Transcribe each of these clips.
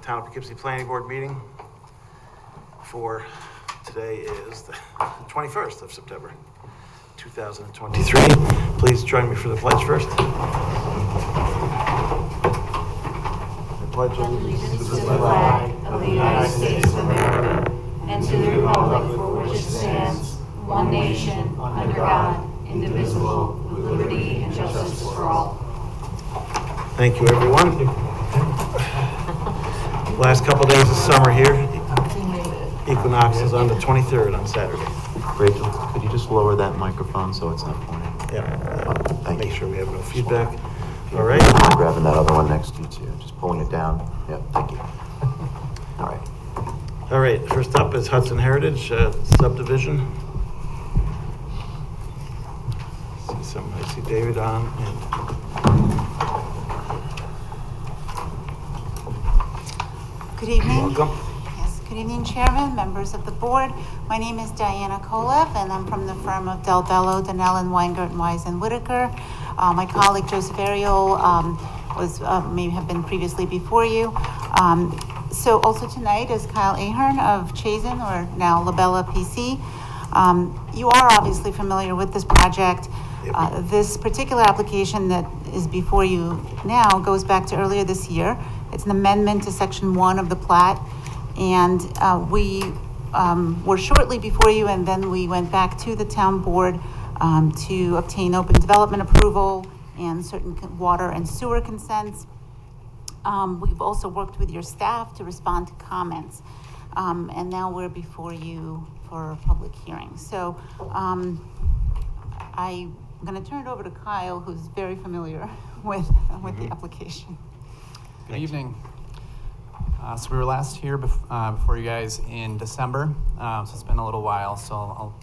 Town of Poughkeepsie Planning Board meeting for today is the 21st of September, 2023. Please join me for the pledge first. I pledge allegiance To the flag of the United States of America and to the republic for which it stands, one nation, under God, indivisible, with liberty and justice for all. Thank you, everyone. Last couple days of summer here. Equinox is on the 23rd on Saturday. Rachel, could you just lower that microphone so it's not pointing? Yeah. Thank Make you. sure we have no feedback. All right. I'm grabbing that other one next to you too, just pulling it down. Yep, thank you. All right. All right. First up is Hudson Heritage subdivision. I see David on. Good evening. Welcome. Yes, good evening, Chairman, members of the board. My name is Diana Kolev, and I'm from the firm of Del Bello, Donnell and Weingart, Wise and Whitaker. My colleague Joseph Ariel may have been previously before you. So also tonight is Kyle Ahern of Chazen, or now Labella PC. You are obviously familiar with this project. This particular application that is before you now goes back to earlier this year. It's an amendment to Section 1 of the plat, and we were shortly before you, and then we went back to the town board to obtain open development approval and certain water and sewer consents. We've also worked with your staff to respond to comments, and now we're before you for a public hearing. So I'm going to turn it over to Kyle, who's very familiar with the application. Good evening. So we were last here before you guys in December, so it's been a little while. So I'll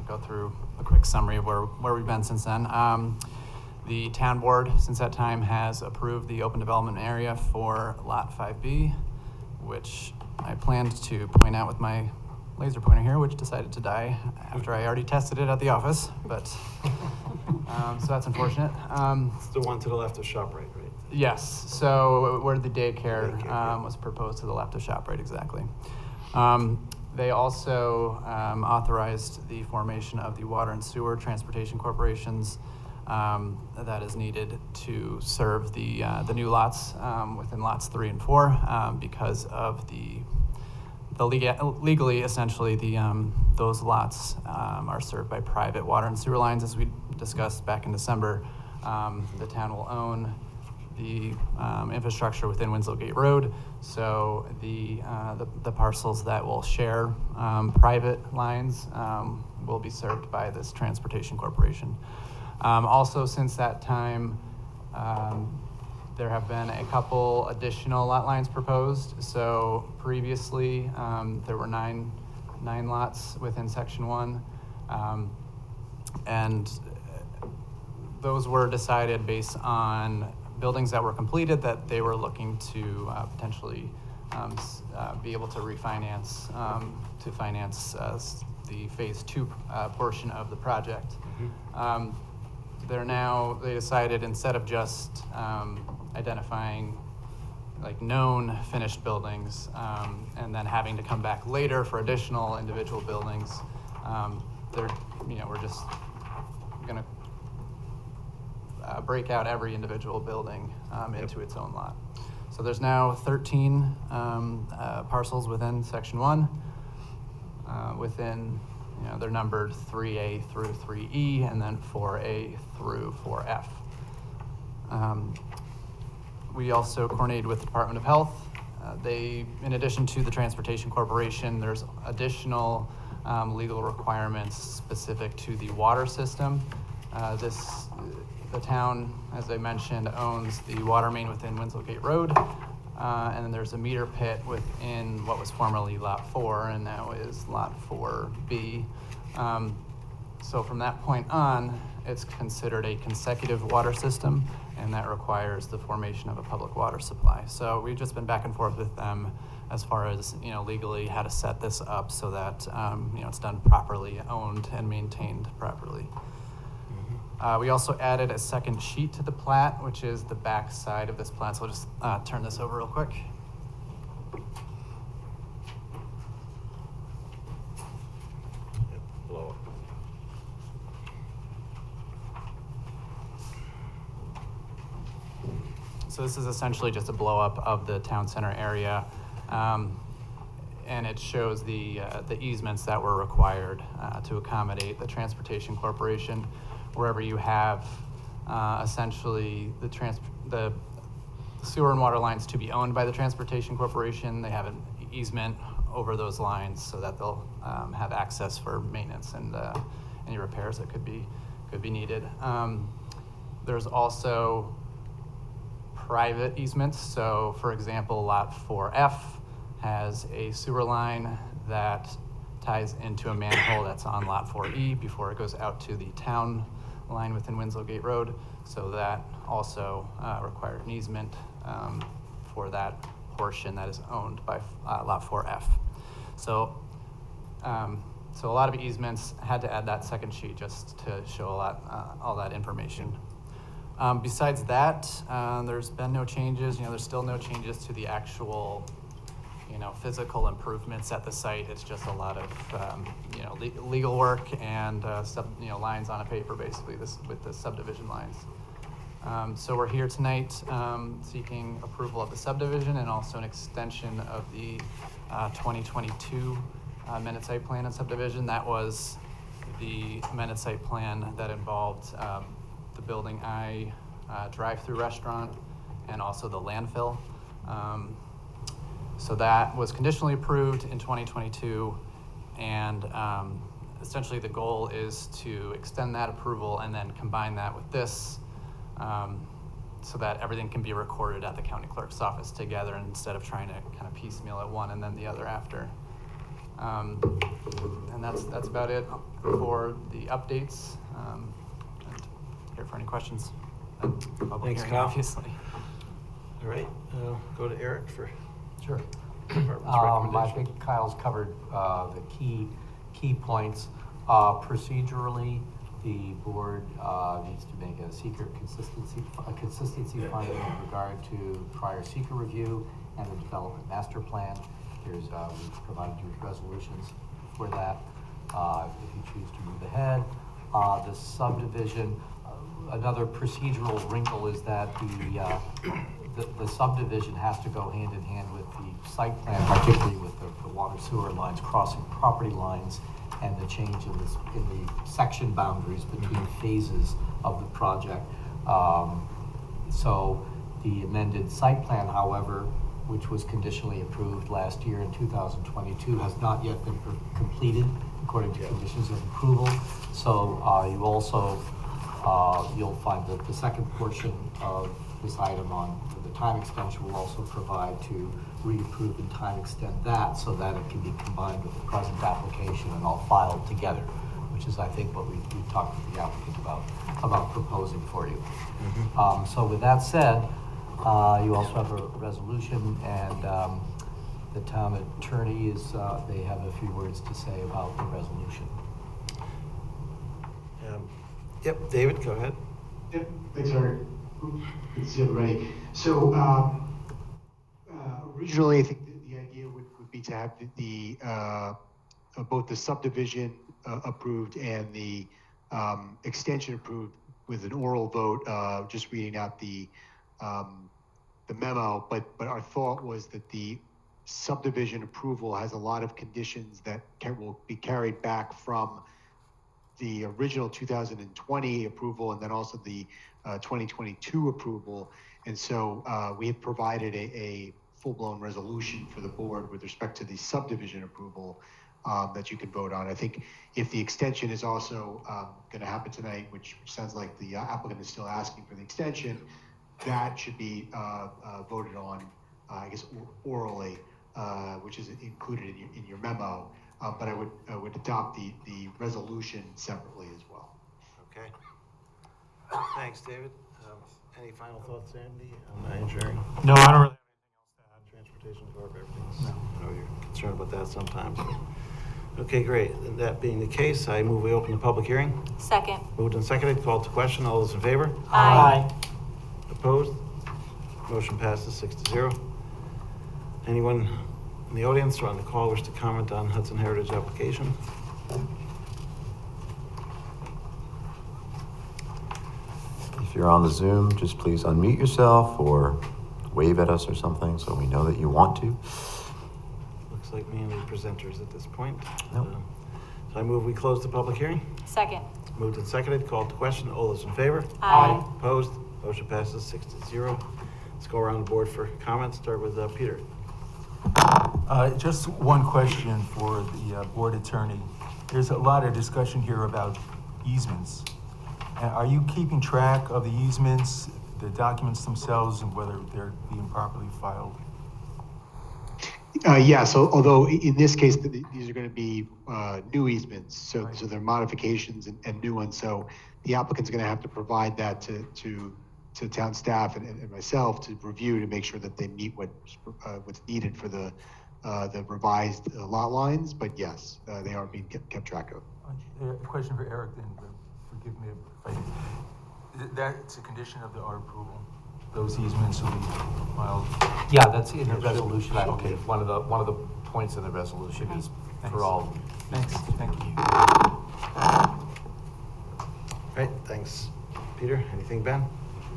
go through a quick summary of where we've been since then. The town board since that time has approved the open development area for Lot 5B, which I planned to point out with my laser pointer here, which decided to die after I already tested it at the office, but so that's unfortunate. It's the one to the left of ShopRite, right? Yes, so where the daycare was proposed to the left of ShopRite, exactly. They also authorized the formation of the Water and Sewer Transportation Corporations that is needed to serve the new lots within lots 3 and 4 because of legally, essentially, those lots are served by private water and sewer lines. As we discussed back in December, the town will own the infrastructure within Winslow Gate Road. So the parcels that will share private lines will be served by this transportation corporation. Also, since that time, there have been a couple additional lot lines proposed. So previously, there were nine lots within Section 1, and those were decided based on buildings that were completed that they were looking to potentially be able to refinance to finance the Phase 2 portion of the project. They decided, instead of just identifying like known finished buildings and then having to come back later for additional individual buildings, we're just gonna break out every individual building into its own lot. So there's now 13 parcels within Section 1. They're numbered 3A through 3E, and then 4A through 4F. We also coordinated with the Department of Health. In addition to the Transportation Corporation, there's additional legal requirements specific to the water system. The town, as I mentioned, owns the water main within Winslow Gate Road, and then there's a meter pit within what was formerly Lot 4 and now is Lot 4B. So from that point on, it's considered a consecutive water system, and that requires the formation of a public water supply. So we've just been back and forth with them as far as legally how to set this up so that it's done properly, owned and maintained properly. We also added a second sheet to the plat, which is the back side of this plat. So I'll just turn this over real quick. So this is essentially just a blow up of the town center area. And it shows the easements that were required to accommodate the Transportation Corporation. Wherever you have essentially the sewer and water lines to be owned by the Transportation Corporation, they have an easement over those lines so that they'll have access for maintenance and any repairs that could be needed. There's also private easements. So for example, Lot 4F has a sewer line that ties into a manhole that's on Lot 4E before it goes out to the town line within Winslow Gate Road. So that also required an easement for that portion that is owned by Lot 4F. So a lot of easements. Had to add that second sheet just to show all that information. Besides that, there's been no changes. There's still no changes to the actual, physical improvements at the site. It's just a lot of, legal work and lines on a paper, basically, with the subdivision lines. So we're here tonight seeking approval of the subdivision and also an extension of the 2022 amended site plan and subdivision. That was the amended site plan that involved the Building I drive-through restaurant and also the landfill. So that was conditionally approved in 2022, and essentially the goal is to extend that approval and then combine that with this so that everything can be recorded at the county clerk's office together instead of trying to kind of piecemeal it one and then the other after. And that's about it for the updates. And here for any questions. Public Thanks, hearing, Kyle. obviously. All right, go to Eric for Sure. department's I recommendation. think Kyle's covered the key points. Procedurally, the board needs to make a seeker consistency finding in regard to prior seeker review and the development master plan. We've provided you with resolutions for that. If you choose to move ahead, the subdivision. Another procedural wrinkle is that the subdivision has to go hand in hand with the site plan, particularly with the water sewer lines crossing property lines and the change in the section boundaries between phases of the project. So the amended site plan, however, which was conditionally approved last year in 2022, has not yet been completed according to conditions of approval. So you also you'll find that the second portion of this item on the time extension will also provide to reapprove and time extend that so that it can be combined with the present application and all filed together, which is, I think, what we talked with the applicant about proposing for you. So with that said, you also have a resolution, and the town attorney they have a few words to say about the resolution. Yep, David, go ahead. Yep, thanks, Eric. Good to see everybody. So originally, I think the idea would be to have the both the subdivision approved and the extension approved with an oral vote, just reading out the memo. But our thought was that the subdivision approval has a lot of conditions that will be carried back from the original 2020 approval and then also the 2022 approval. And so we have provided a full-blown resolution for the board with respect to the subdivision approval that you can vote on. I think if the extension is also going to happen tonight, which sounds like the applicant is still asking for the extension, that should be voted on, I guess, orally, which is included in your memo. But I would adopt the resolution separately as well. Okay. Thanks, David. Any final thoughts, Andy, on engineering? No, I don't really have anything else to add. Transportation Corp, everything's, I know you're concerned about that sometimes. But. Okay, great. And that being the case, I move we open the public hearing. Second. Moved and seconded, called to question. All those in favor? Aye. Opposed? Motion passes 6-0. Anyone in the audience or on the call wish to comment on Hudson Heritage application? If if you're on the Zoom, just please unmute yourself or wave at us or something so we know that you want to. Looks like mainly presenters at this point. Nope. So I move we close the public hearing. Second. Moved and seconded, called to question. All those in favor? Aye. Opposed? Motion passes 6-0. Let's go around the board for comments. Start with Peter. Just one question for the board attorney. There's a lot of discussion here about easements. Are you keeping track of the easements, the documents themselves, and whether they're being properly filed? Yeah, so although in this case, these are going to be new easements, so Right. so they're modifications and new ones. So the applicant's going to have to provide that to town staff and myself to review to make sure that they meet what's needed for the revised lot lines. But yes, they are being kept track of. A question for Eric then, forgive me if I did. That's a condition of our approval. Those easements will be filed. Yeah, that's in the resolution, I Okay. believe. One of the points in the resolution is Thanks. for all. Thanks, thank you. All right, thanks. Peter, anything, Ben?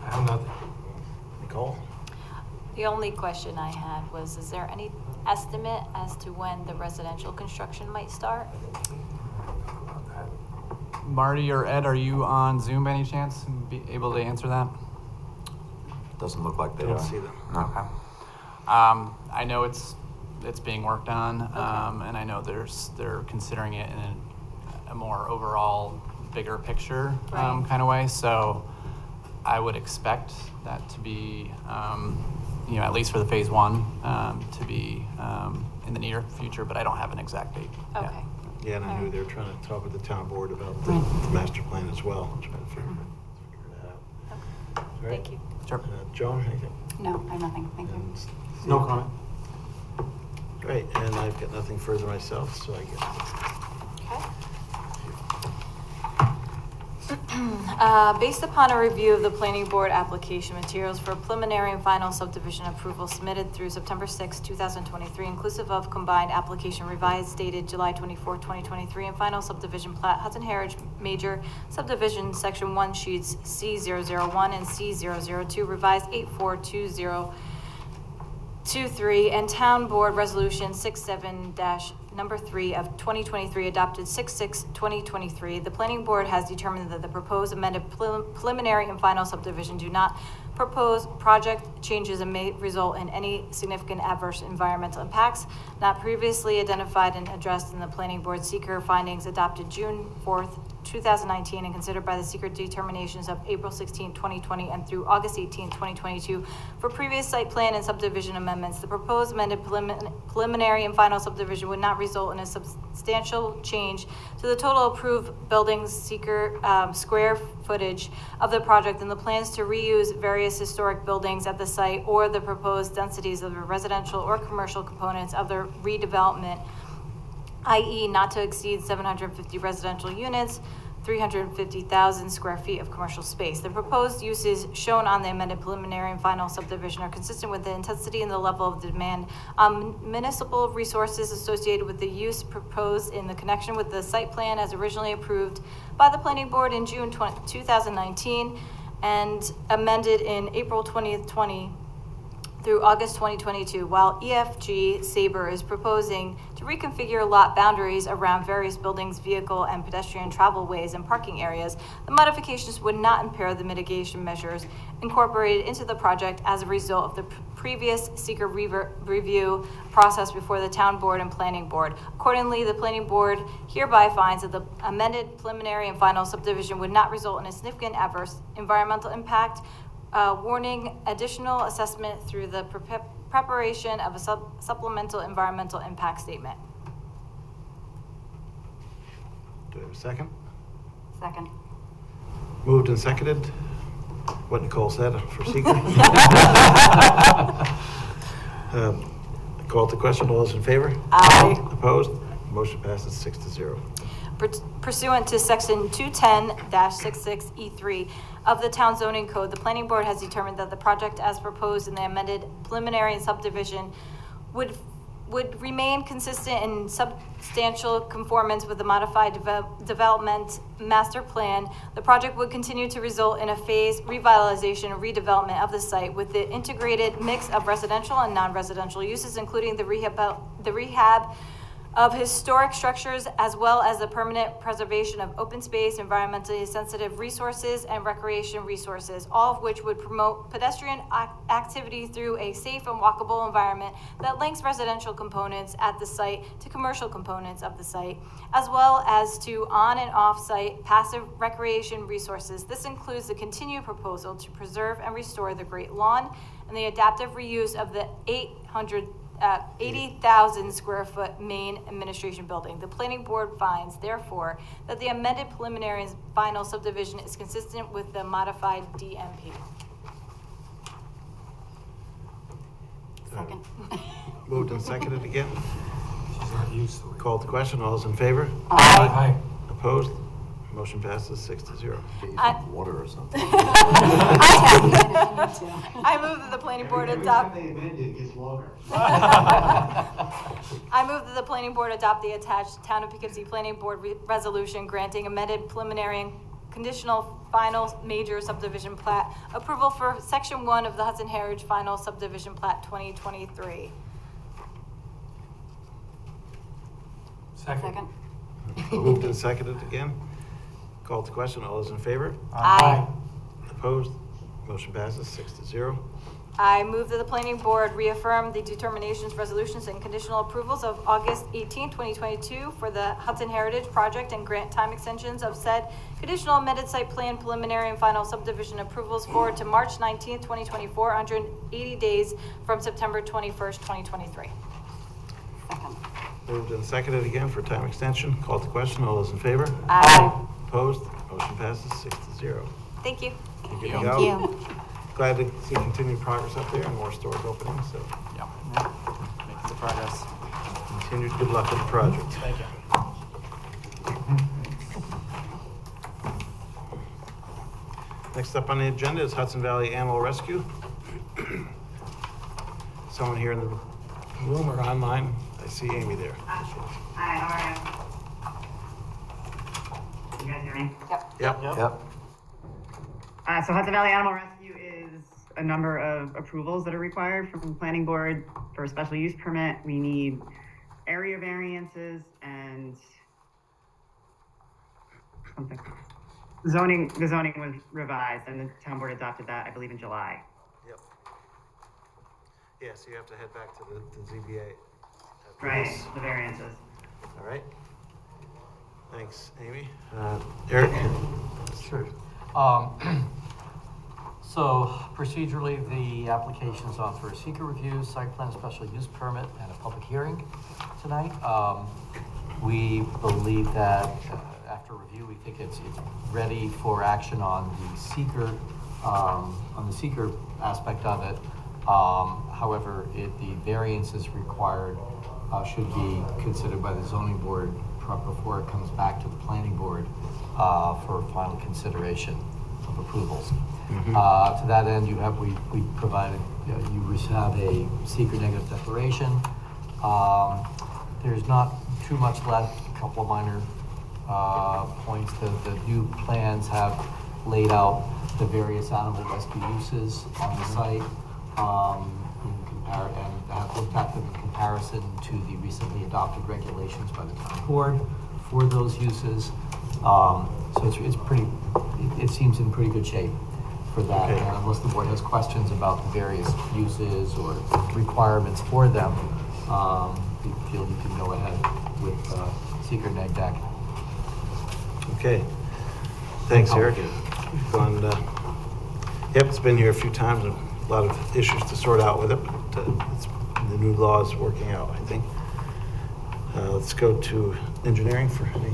I have nothing. Nicole? The only question I had was, is there any estimate as to when the residential construction might start? Marty or Ed, are you on Zoom by any chance and be able to answer that? Doesn't look like they Don't are. see them. No. I know it's being worked on, and I know they're considering it in a more overall, bigger picture Right. kind of way. So I would expect that to be, at least for the phase one, to be in the near future, but I don't have an exact date. yet. Okay. Yeah, and I knew they were trying to talk with the town board about the master plan as well, trying to figure that out. All right. Thank you. Sure. Joan, anything? No, I have nothing, thank you. And No comment. Great, and I've got nothing further myself, so I guess. Based upon a review of the planning board application materials for preliminary and final subdivision approval submitted through September 6, 2023, inclusive of combined application revised dated July 24, 2023, and final subdivision plat Hudson Heritage Major Subdivision Section 1 Sheets C001 and C002 revised 842023 and Town Board Resolution 67-3 of 2023 adopted 6/6/2023, the Planning Board has determined that the proposed amended preliminary and final subdivision do not propose project changes and may result in any significant adverse environmental impacts not previously identified and addressed in the Planning Board seeker findings adopted June 4th, 2019 and considered by the seeker determinations of April 16, 2020 and through August 18, 2022 for previous site plan and subdivision amendments. The proposed amended preliminary and final subdivision would not result in a substantial change to the total approved buildings seeker square footage of the project and the plans to reuse various historic buildings at the site or the proposed densities of the residential or commercial components of the redevelopment, i.e. not to exceed 750 residential units, 350,000 square feet of commercial space. The proposed uses shown on the amended preliminary and final subdivision are consistent with the intensity and the level of demand on municipal resources associated with the use proposed in the connection with the site plan as originally approved by the Planning Board in June 2019 and amended in April 2020 through August 2022, while EFG Sabre is proposing to reconfigure lot boundaries around various buildings, vehicle and pedestrian travel ways and parking areas, the modifications would not impair the mitigation measures incorporated into the project as a result of the previous seeker review process before the Town Board and Planning Board. Accordingly, the Planning Board hereby finds that the amended preliminary and final subdivision would not result in a significant adverse environmental impact, warning additional assessment through the preparation of a supplemental environmental impact statement. Do we have a second? Second. Moved and seconded. What Nicole said for seeker. Call to question. All those in favor? Aye. Opposed? Motion passes 6-0. Pursuant to section 210-66E3 of the Town Zoning Code, the Planning Board has determined that the project as proposed in the amended preliminary and subdivision would would remain consistent in substantial conformance with the modified development master plan. The project would continue to result in a phased revitalization and redevelopment of the site with the integrated mix of residential and non-residential uses, including the rehab of historic structures, as well as the permanent preservation of open space, environmentally sensitive resources, and recreation resources, all of which would promote pedestrian activity through a safe and walkable environment that links residential components at the site to commercial components of the site, as well as to on and off-site passive recreation resources. This includes the continued proposal to preserve and restore the Great Lawn and the adaptive reuse of the 80,000 square foot main administration building. The planning board finds, therefore, that the amended preliminary and final subdivision is consistent with the modified DMP. Second. Moved and seconded again. She's not used to it. Called to question. All those in favor? Aye. Opposed? Motion passes 6-0. Get you I- some water or something. I move that the planning board adopt. Every time they amend it, it gets longer. I move that the planning board adopt the attached Town of Poughkeepsie Planning Board resolution granting amended preliminary and conditional final major subdivision plat approval for section 1 of the Hudson Heritage Final Subdivision Plat 2023. Second. Moved and seconded again. Called to question. All those in favor? Aye. Opposed? Motion passes 6-0. I move that the planning board reaffirm the determinations, resolutions, and conditional approvals of August 18, 2022 for the Hudson Heritage Project and grant time extensions of said conditional amended site plan preliminary and final subdivision approvals forward to March 19, 2024, 180 days from September 21st, 2023. Second. Moved and seconded again for time extension. Called to question. All those in favor? Aye. Opposed? Motion passes 6-0. Thank you. Keep it Thank going. you. Glad to see continued progress up there and more stores opening, so Yeah, making the progress. continued good luck with the project. Thank you. Next up on the agenda is Hudson Valley Animal Rescue. Someone here in the room or online? I see Amy there. Hi, how are you? You guys hear me? Yep. Yep. So Hudson Valley Animal Rescue is a number of approvals that are required from the planning board for a special use permit. We need area variances and something. The zoning was revised and the town board adopted that, I believe, in July. Yep. Yeah, so you have to head back to the ZBA. after Right, this. the variances. All right. Thanks, Amy. Eric? Sure. So procedurally, the application is on for a seeker review, site plan, special use permit, and a public hearing tonight. We believe that after review, we think it's ready for action on the seeker aspect of it. However, the variances required should be considered by the zoning board before it comes back to the planning board for final consideration of approvals. To that end, we provided, you have a secret negative declaration. There's not too much left, a couple of minor points. The new plans have laid out the various animal rescue uses on the site and have looked at them in comparison to the recently adopted regulations by the town board for those uses. So it seems in pretty good shape for that. Okay. And unless the board has questions about the various uses or requirements for them, we feel you can go ahead with seeker neg deck. Okay. Thanks, Eric. And, yep, it's been here a few times, and a lot of issues to sort out with it, but the new law is working out, I think. Let's go to engineering for any.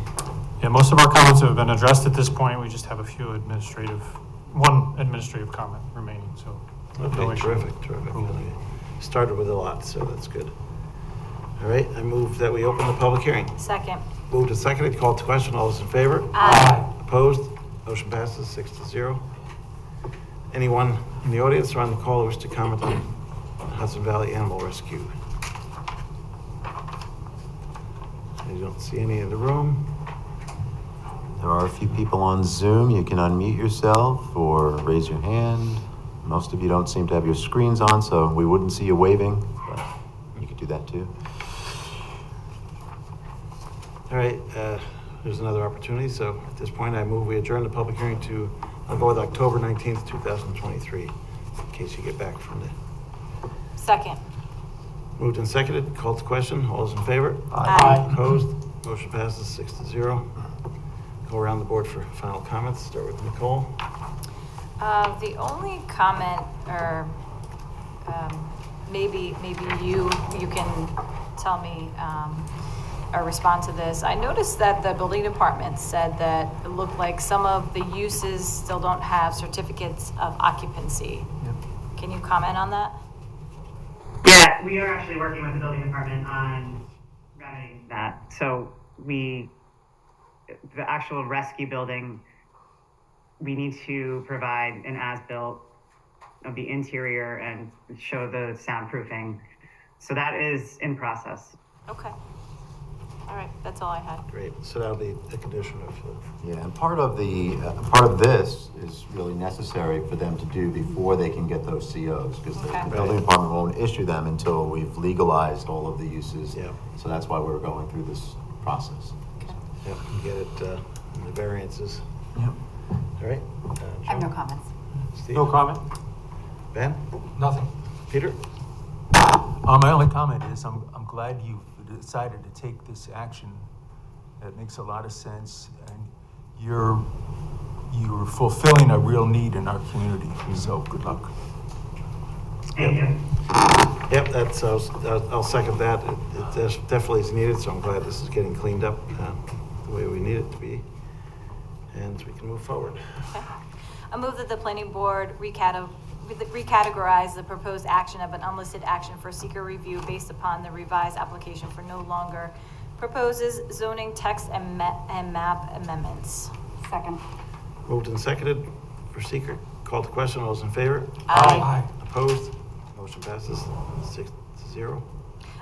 Yeah, most of our comments have been addressed at this point. We just have a few one administrative comment remaining, so. no Okay, issue. terrific. Okay. Started with a lot, so that's good. All right, I move that we open the public hearing. Second. Moved and seconded, called to question. All those in favor? Aye. Opposed? Motion passes 6-0. Anyone in the audience or on the call who wish to comment on Hudson Valley Animal Rescue? I don't see any in the room. There are a few people on Zoom. You can unmute yourself or raise your hand. Most of you don't seem to have your screens on, so we wouldn't see you waving, but you could do that too. All right, there's another opportunity. So at this point, I move we adjourn the public hearing to, I'll go with October 19th, 2023, in case you get back from the. Second. Moved and seconded, called to question. All those in favor? Aye. Opposed? Motion passes 6-0. Go around the board for final comments. Start with Nicole. The only comment, or maybe you can tell me or respond to this. I noticed that the building department said that it looked like some of the uses still don't have certificates of occupancy. Can you comment on that? Yeah, we are actually working with the building department on remedying that. So the actual rescue building, we need to provide an as-built of the interior and show the soundproofing. So that is in process. Okay. All right, that's all I had. Great. So that'll be a condition of. Yeah, and part of this is really necessary for them to do before they can get those COs, because Okay. the building department won't issue them until we've legalized all of the uses. Yeah. So that's why we're going through this process. Yep, and get it in the variances. Yep. All right. I have no Joe? comments. Steve? No comment? Ben? Nothing. Peter? My only comment is I'm glad you've decided to take this action. That makes a lot of sense, and you're fulfilling a real need in our community. So good luck. Thank you. Yep, that's, I'll second that. It definitely is needed, so I'm glad this is getting cleaned up the way we need it to be. And we can move forward. Okay. I move that the planning board recategorize the proposed action of an unlisted action for seeker review based upon the revised application for no longer proposes zoning text and map amendments. Second. Moved and seconded for seeker. Called to question. All those in favor? Aye. Opposed? Motion passes 6-0.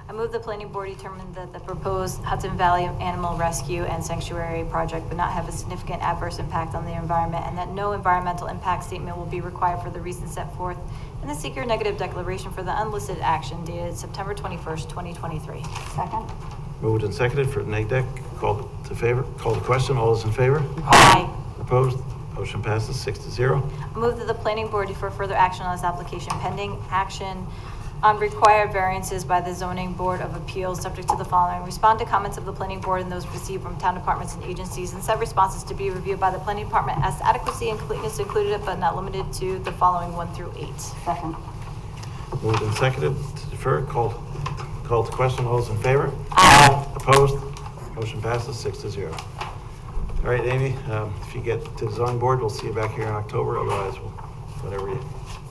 I move the planning board determine that the proposed Hudson Valley Animal Rescue and Sanctuary project would not have a significant adverse impact on the environment, and that no environmental impact statement will be required for the reasons set forth in the seeker negative declaration for the unlisted action dated September 21st, 2023. Second. Moved and seconded for neg deck. Called to question. All those in favor? Aye. Opposed? Motion passes 6-0. I move that the planning board defer further action on this application pending action on required variances by the zoning board of appeals, subject to the following: respond to comments of the planning board and those received from town departments and agencies, and said responses to be reviewed by the planning department as to adequacy and completeness included but not limited to the following 1 through 8. Second. Moved and seconded to defer. Called to question. All those in favor? Aye. Opposed? Motion passes 6-0. All right, Amy, if you get to the zoning board, we'll see you back here in October. Otherwise, whenever you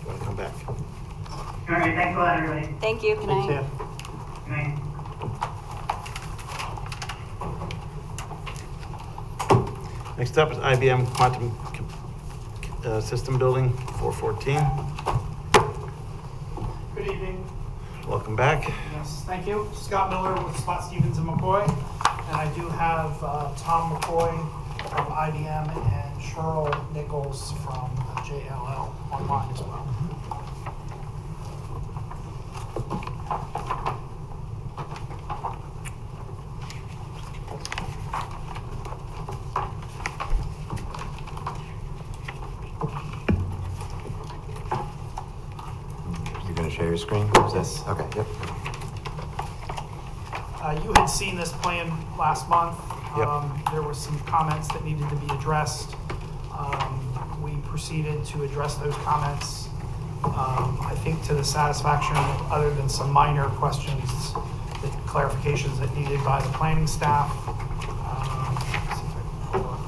want to come back. All right, thanks a lot, everybody. Thank you. Good night. Good night. Next up is IBM Quantum System Building, 414. Good evening. Welcome back. Yes, thank you. Scott Miller with Spot Stevens and McCoy. And I do have Tom McCoy from IBM and Cheryl Nichols from JLL online as well. You're going to share your screen? Yes. Okay, yep. You had seen this plan last month. Yep. There were some comments that needed to be addressed. We proceeded to address those comments, I think to the satisfaction, other than some minor questions, the clarifications that needed by the planning staff. Let's see if I can pull up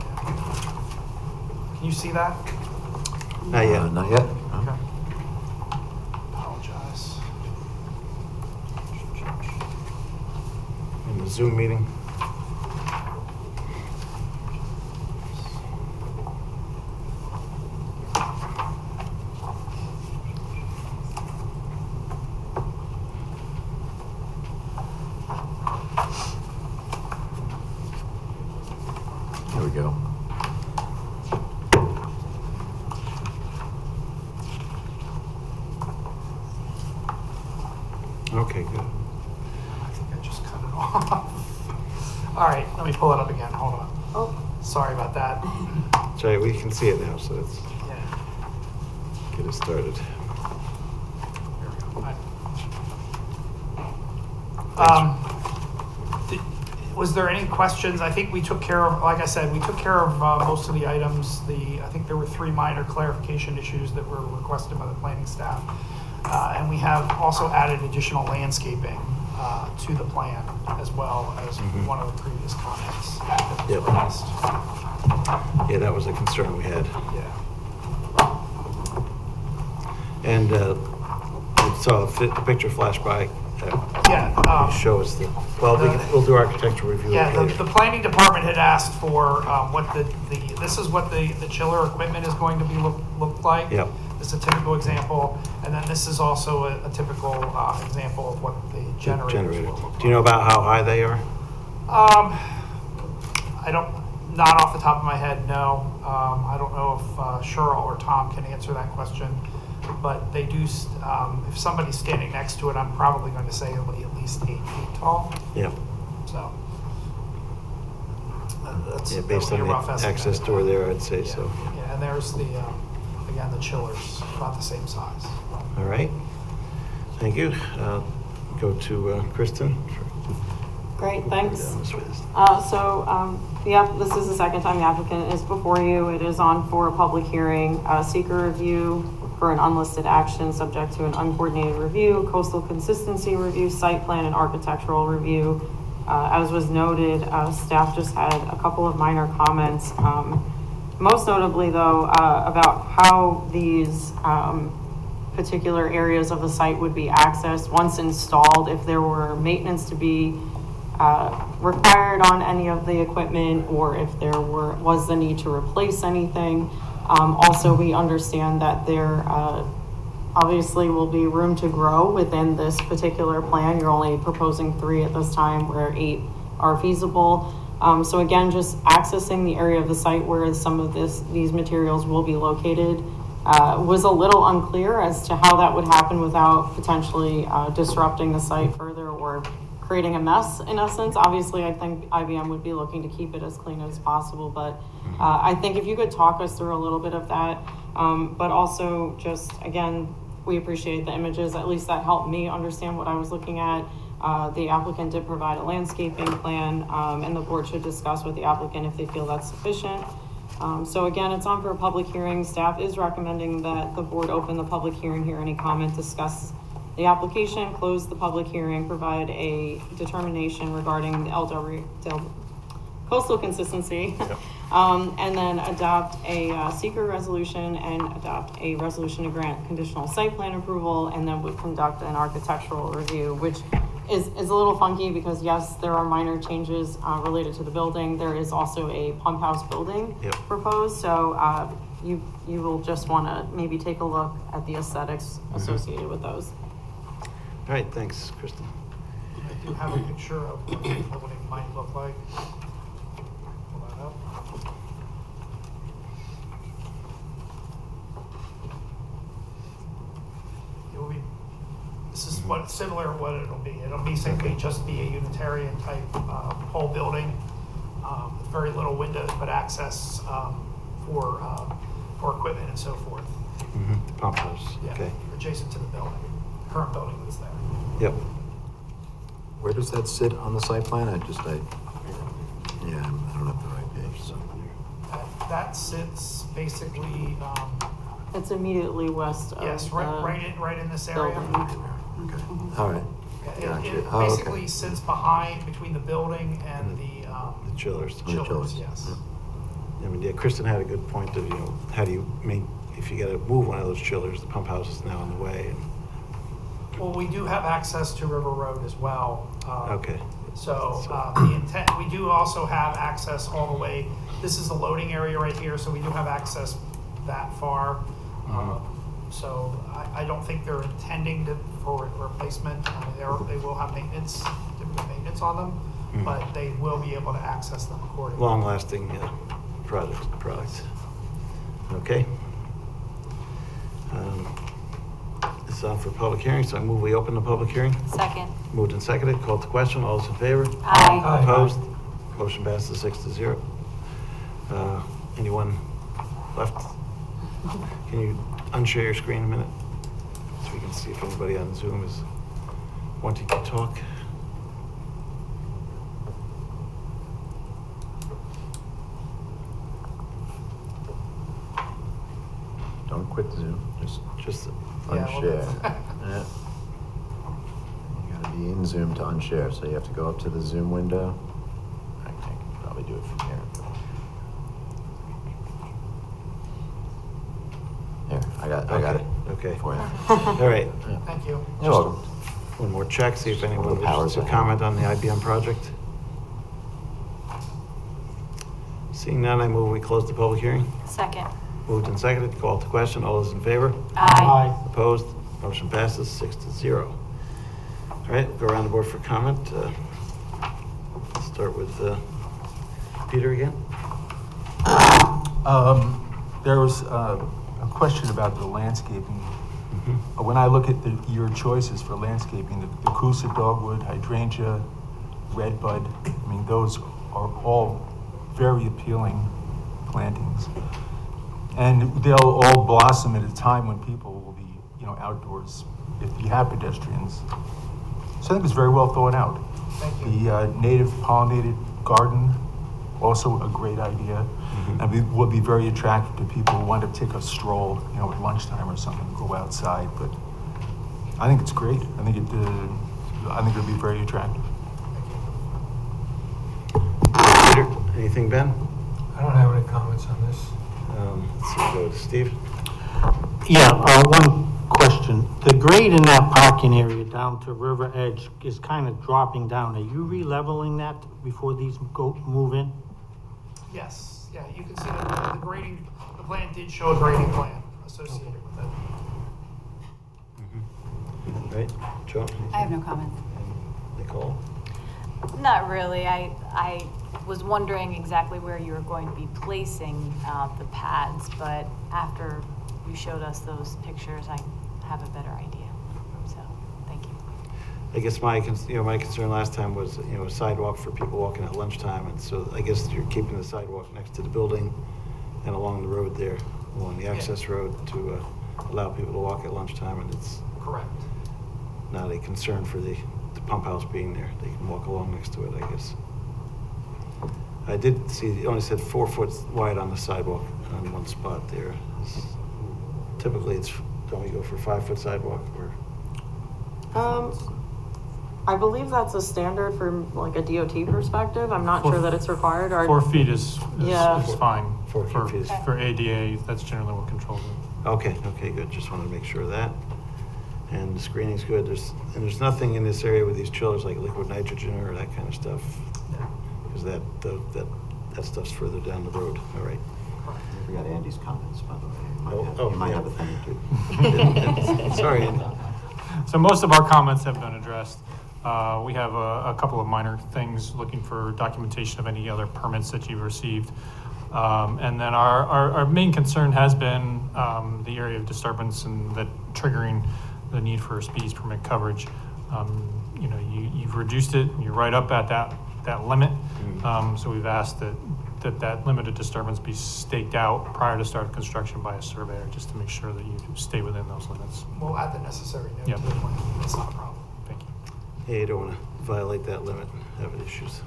the plan. Can you see that? Not yet. Not yet? Okay. Apologize. In the Zoom meeting. we go. Okay, good. I think I just cut it off. All right, let me pull it up again. Hold on. Oh, Sorry about that. That's right, we can see it now, so let's Yeah. get it started. There we go. Was there any questions? I think we took care of, like I said, we took care of most of the items. I think there were 3 minor clarification issues that were requested by the planning staff. And we have also added additional landscaping to the plan as well as one of the previous comments that was Yep. raised. Yeah, that was a concern we had. Yeah. And I saw a picture flash by. Yeah. Show us we'll do architectural review Yeah, later. the planning department had asked for what this is what the chiller equipment is going to be look like. Yep. This is a typical example, and then this is also a typical example of what the generators will look like. Do you know about how high they are? I don't, not off the top of my head, no. I don't know if Cheryl or Tom can answer that question, but they do, if somebody's standing next to it, I'm probably going to say it'll be at least 8 feet tall, Yeah. so. That's Yeah, based that would on be a rough the estimate. access door there, I'd say Yeah, so. Yeah, and there's the, again, the chillers, about the same size. All right. Thank you. Go to Kristen. Great, thanks. Down this way. This is the second time the applicant is before you. It is on for a public hearing, seeker review for an unlisted action subject to an uncoordinated review, coastal consistency review, site plan and architectural review. As was noted, staff just had a couple of minor comments. Most notably though, about how these particular areas of the site would be accessed once installed, if there were maintenance to be required on any of the equipment, or if there was the need to replace anything. Also, we understand that there obviously will be room to grow within this particular plan. You're only proposing 3 at this time, where 8 are feasible. So again, just accessing the area of the site where some of these materials will be located was a little unclear as to how that would happen without potentially disrupting the site further or creating a mess in essence. Obviously, I think IBM would be looking to keep it as clean as possible, but I think if you could talk us through a little bit of that, but also just, again, we appreciate the images. At least that helped me understand what I was looking at. The applicant did provide a landscaping plan, and the board should discuss with the applicant if they feel that's sufficient. So again, it's on for a public hearing. Staff is recommending that the board open the public hearing, hear any comment, discuss the application, close the public hearing, provide a determination regarding the coastal consistency, and then adopt a seeker resolution and adopt a resolution to grant conditional site plan approval, and then would conduct an architectural review, which is a little funky because yes, there are minor changes related to the building. There is also a pump house building proposed, so you will just want to maybe take a look at the aesthetics associated with those. All right, thanks, Kristen. I do have a picture of what the building might look like. Pull that up. It will be, this is similar to what it'll be. It'll be simply just be a Unitarian type whole building, with very little windows, but access for equipment and so forth. The pump house, Yeah, okay. adjacent to the building, current building that's there. Yep. Where does that sit on the site plan? I don't have the right page, so. That sits basically, It's immediately west of yes, right in this area. building. Okay, all right. It Gotcha. Oh, okay. basically sits between the building and The chillers. chillers, yes. I mean, yeah, Kristen had a good point of, how do you if you gotta move one of those chillers, the pump house is now in the way. Well, we do have access to River Road as well. Okay. So the intent, we do also have access all the way, this is the loading area right here, so we do have access that far. So I don't think they're intending for replacement. I mean, they will have maintenance, typical maintenance on them, but they will be able to access them accordingly. Long lasting, yeah. products. Okay. This is on for public hearing, so I move we open the public hearing. Second. Moved and seconded, called to question, all those in favor? Aye. Opposed? Motion passes 6-0. Anyone left? Can you unshare your screen a minute? So we can see if anybody on Zoom is wanting to talk. Don't quit Zoom, just Yeah, unshare. well, Yeah. You gotta be in Zoom to unshare, so you have to go up to the Zoom window. I can probably do it from here. Here, I got it. Okay. For you. All right. Thank you. You're welcome. One more check, see if anyone The powers wishes to that comment have. on the IBM project. Seeing none, I move we close the public hearing. Second. Moved and seconded, called to question, all those in favor? Aye. Opposed? Motion passes 6-0. All right, go around the board for comment. Let's start with Peter again. There was a question about the landscaping. When I look at your choices for landscaping, the Coosa dogwood, hydrangea, redbud, I mean, those are all very appealing plantings. And they'll all blossom at a time when people will be, outdoors, if you have pedestrians. So I think it's very well thought out. Thank you. The native pollinated garden, also a great idea. And would be very attractive to people who want to take a stroll, at lunchtime or something, go outside. But I think it's great. I think it'll be very attractive. Peter, anything, Ben? I don't have any comments on this. Let's see, go to Steve. Yeah, one question. The grade in that parking area down to River Edge is kind of dropping down. Are you re-leveling that before these move in? Yes, yeah, you can see the grading, the plan did show a grading plan associated with it. Right, Joan? I have no comments. Nicole? Not really. I was wondering exactly where you were going to be placing the pads, but after you showed us those pictures, I have a better idea. So, thank you. I guess my concern last time was, a sidewalk for people walking at lunchtime, and so I guess you're keeping the sidewalk next to the building and along the road there, along the access road to allow people to walk at lunchtime, and it's Correct. not a concern for the pump house being there. They can walk along next to it, I guess. I did see, it only said 4 foot wide on the sidewalk on one spot there. Typically, don't we go for 5 foot sidewalk or? I believe that's a standard from like a DOT perspective. I'm not sure that it's required. 4 feet is Yeah. fine. 4 feet is- For ADA, that's generally what controls it. Okay, good. Just wanted to make sure of that. And the screening's good. There's nothing in this area with these chillers like liquid nitrogen or that kind of stuff. Because that stuff's further down the road. All right. I forgot Andy's comments, by the way. Oh, You might yeah. have a thing or two. Sorry, Andy. So most of our comments have been addressed. We have a couple of minor things, looking for documentation of any other permits that you've received. And then our main concern has been the area of disturbance and that triggering the need for a species permit coverage. You've reduced it, and you're right up at that limit. So we've asked that limited disturbance be staked out prior to start of construction by a surveyor, just to make sure that you stay within those limits. We'll add the necessary note Yep. to the plan. That's not a problem. Thank you. Yeah, you don't want to violate that limit and have issues.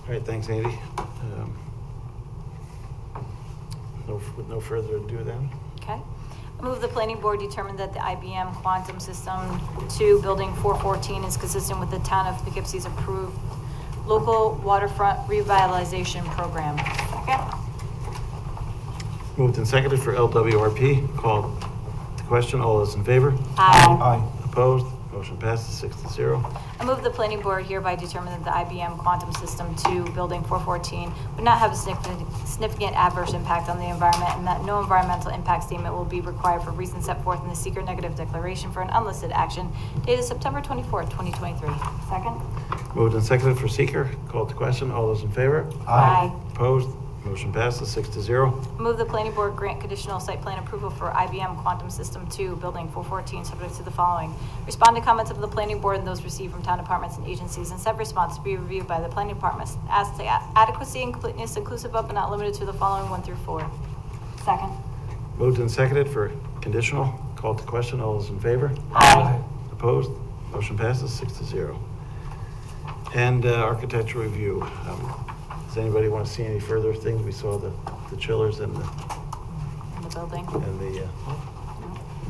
All right, thanks, Andy. With no further ado then. Okay. I move the planning board determined that the IBM Quantum System 2 Building 414 is consistent with the town of Poughkeepsie's approved local waterfront revitalization program. Second. Moved and seconded for LWRP. Called to question. All those in favor? Aye. Opposed? Motion passes 6-0. I move the planning board hereby determine that the IBM Quantum System 2 Building 414 would not have a significant adverse impact on the environment, and that no environmental impact statement will be required for reasons set forth in the seeker negative declaration for an unlisted action dated September 24th, 2023. Second. Moved and seconded for seeker. Called to question. All those in favor? Aye. Opposed? Motion passes 6-0. Move the planning board grant conditional site plan approval for IBM Quantum System 2, Building 414, subject to the following. Respond to comments of the planning board and those received from town departments and agencies, and said response to be reviewed by the planning department as to adequacy and completeness, inclusive of but not limited to the following 1 through 4. Second. Moved and seconded for conditional. Called to question. All those in favor? Aye. Opposed? Motion passes 6-0. And architectural review. Does anybody want to see any further things? We saw the chillers and In the building.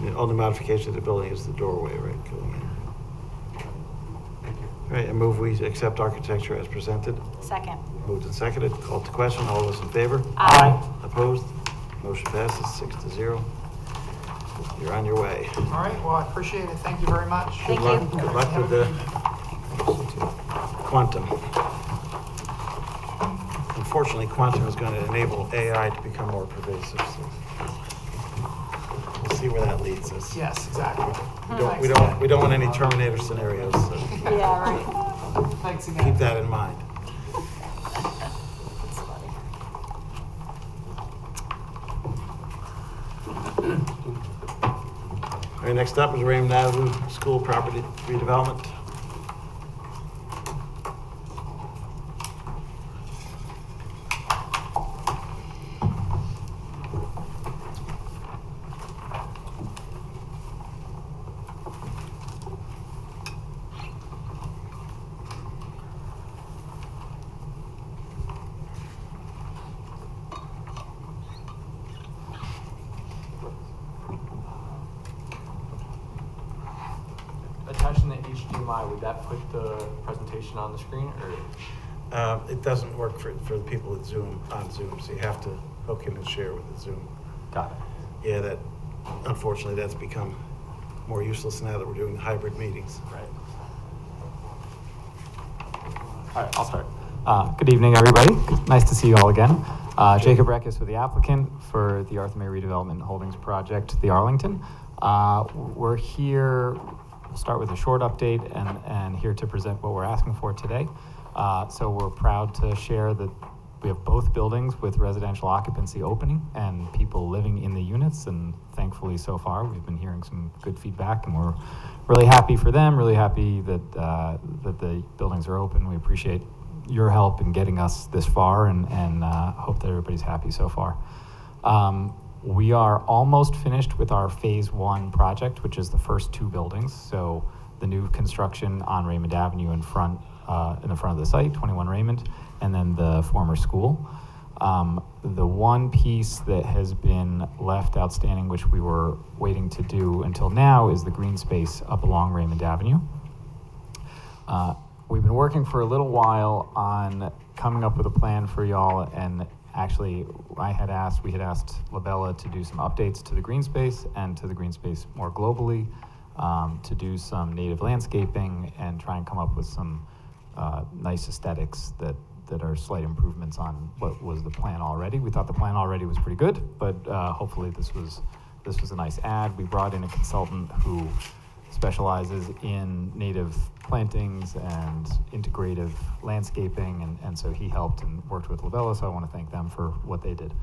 the only modification of the building is the doorway, right, going in. All right, I move we accept architecture as presented. Second. Moved and seconded. Called to question. All those in favor? Aye. Opposed? Motion passes 6-0. You're on your way. All right, well, I appreciate it. Thank you very much. Thank Good luck. you. Good luck with the quantum. Unfortunately, quantum is going to enable AI to become more pervasive. So we'll see where that leads us. Yes, exactly. We don't want any Terminator scenarios. So Yeah, right. Thanks again. keep that in mind. That's funny. All right, next up is Raymond Avenue School Property Redevelopment. Attaching the HDMI, would that put the presentation on the screen, or? It doesn't work for the people with Zoom, on Zoom, so you have to hook in and share with the Zoom. Got it. Yeah, unfortunately, that's become more useless now that we're doing hybrid meetings. Right. All right, I'll start. Good evening, everybody. Nice to see you all again. Jacob Reckes with the applicant for the Arthur May Redevelopment Holdings Project, the Arlington. We're here, we'll start with a short update and here to present what we're asking for today. So we're proud to share that we have both buildings with residential occupancy opening and people living in the units, and thankfully so far we've been hearing some good feedback, and we're really happy for them, really happy that that the buildings are open. We appreciate your help in getting us this far, and hope that everybody's happy so far. We are almost finished with our phase 1 project, which is the first 2 buildings. So the new construction on Raymond Avenue in the front of the site, 21 Raymond, and then the former school. The one piece that has been left outstanding, which we were waiting to do until now, is the green space up along Raymond Avenue. We've been working for a little while on coming up with a plan for y'all, and actually we had asked Labella to do some updates to the green space and to the green space more globally, to do some native landscaping and try and come up with some nice aesthetics that are slight improvements on what was the plan already. We thought the plan already was pretty good, but hopefully this was a nice add. We brought in a consultant who specializes in native plantings and integrative landscaping, and so he helped and worked with Labella, so I want to thank them for what they did.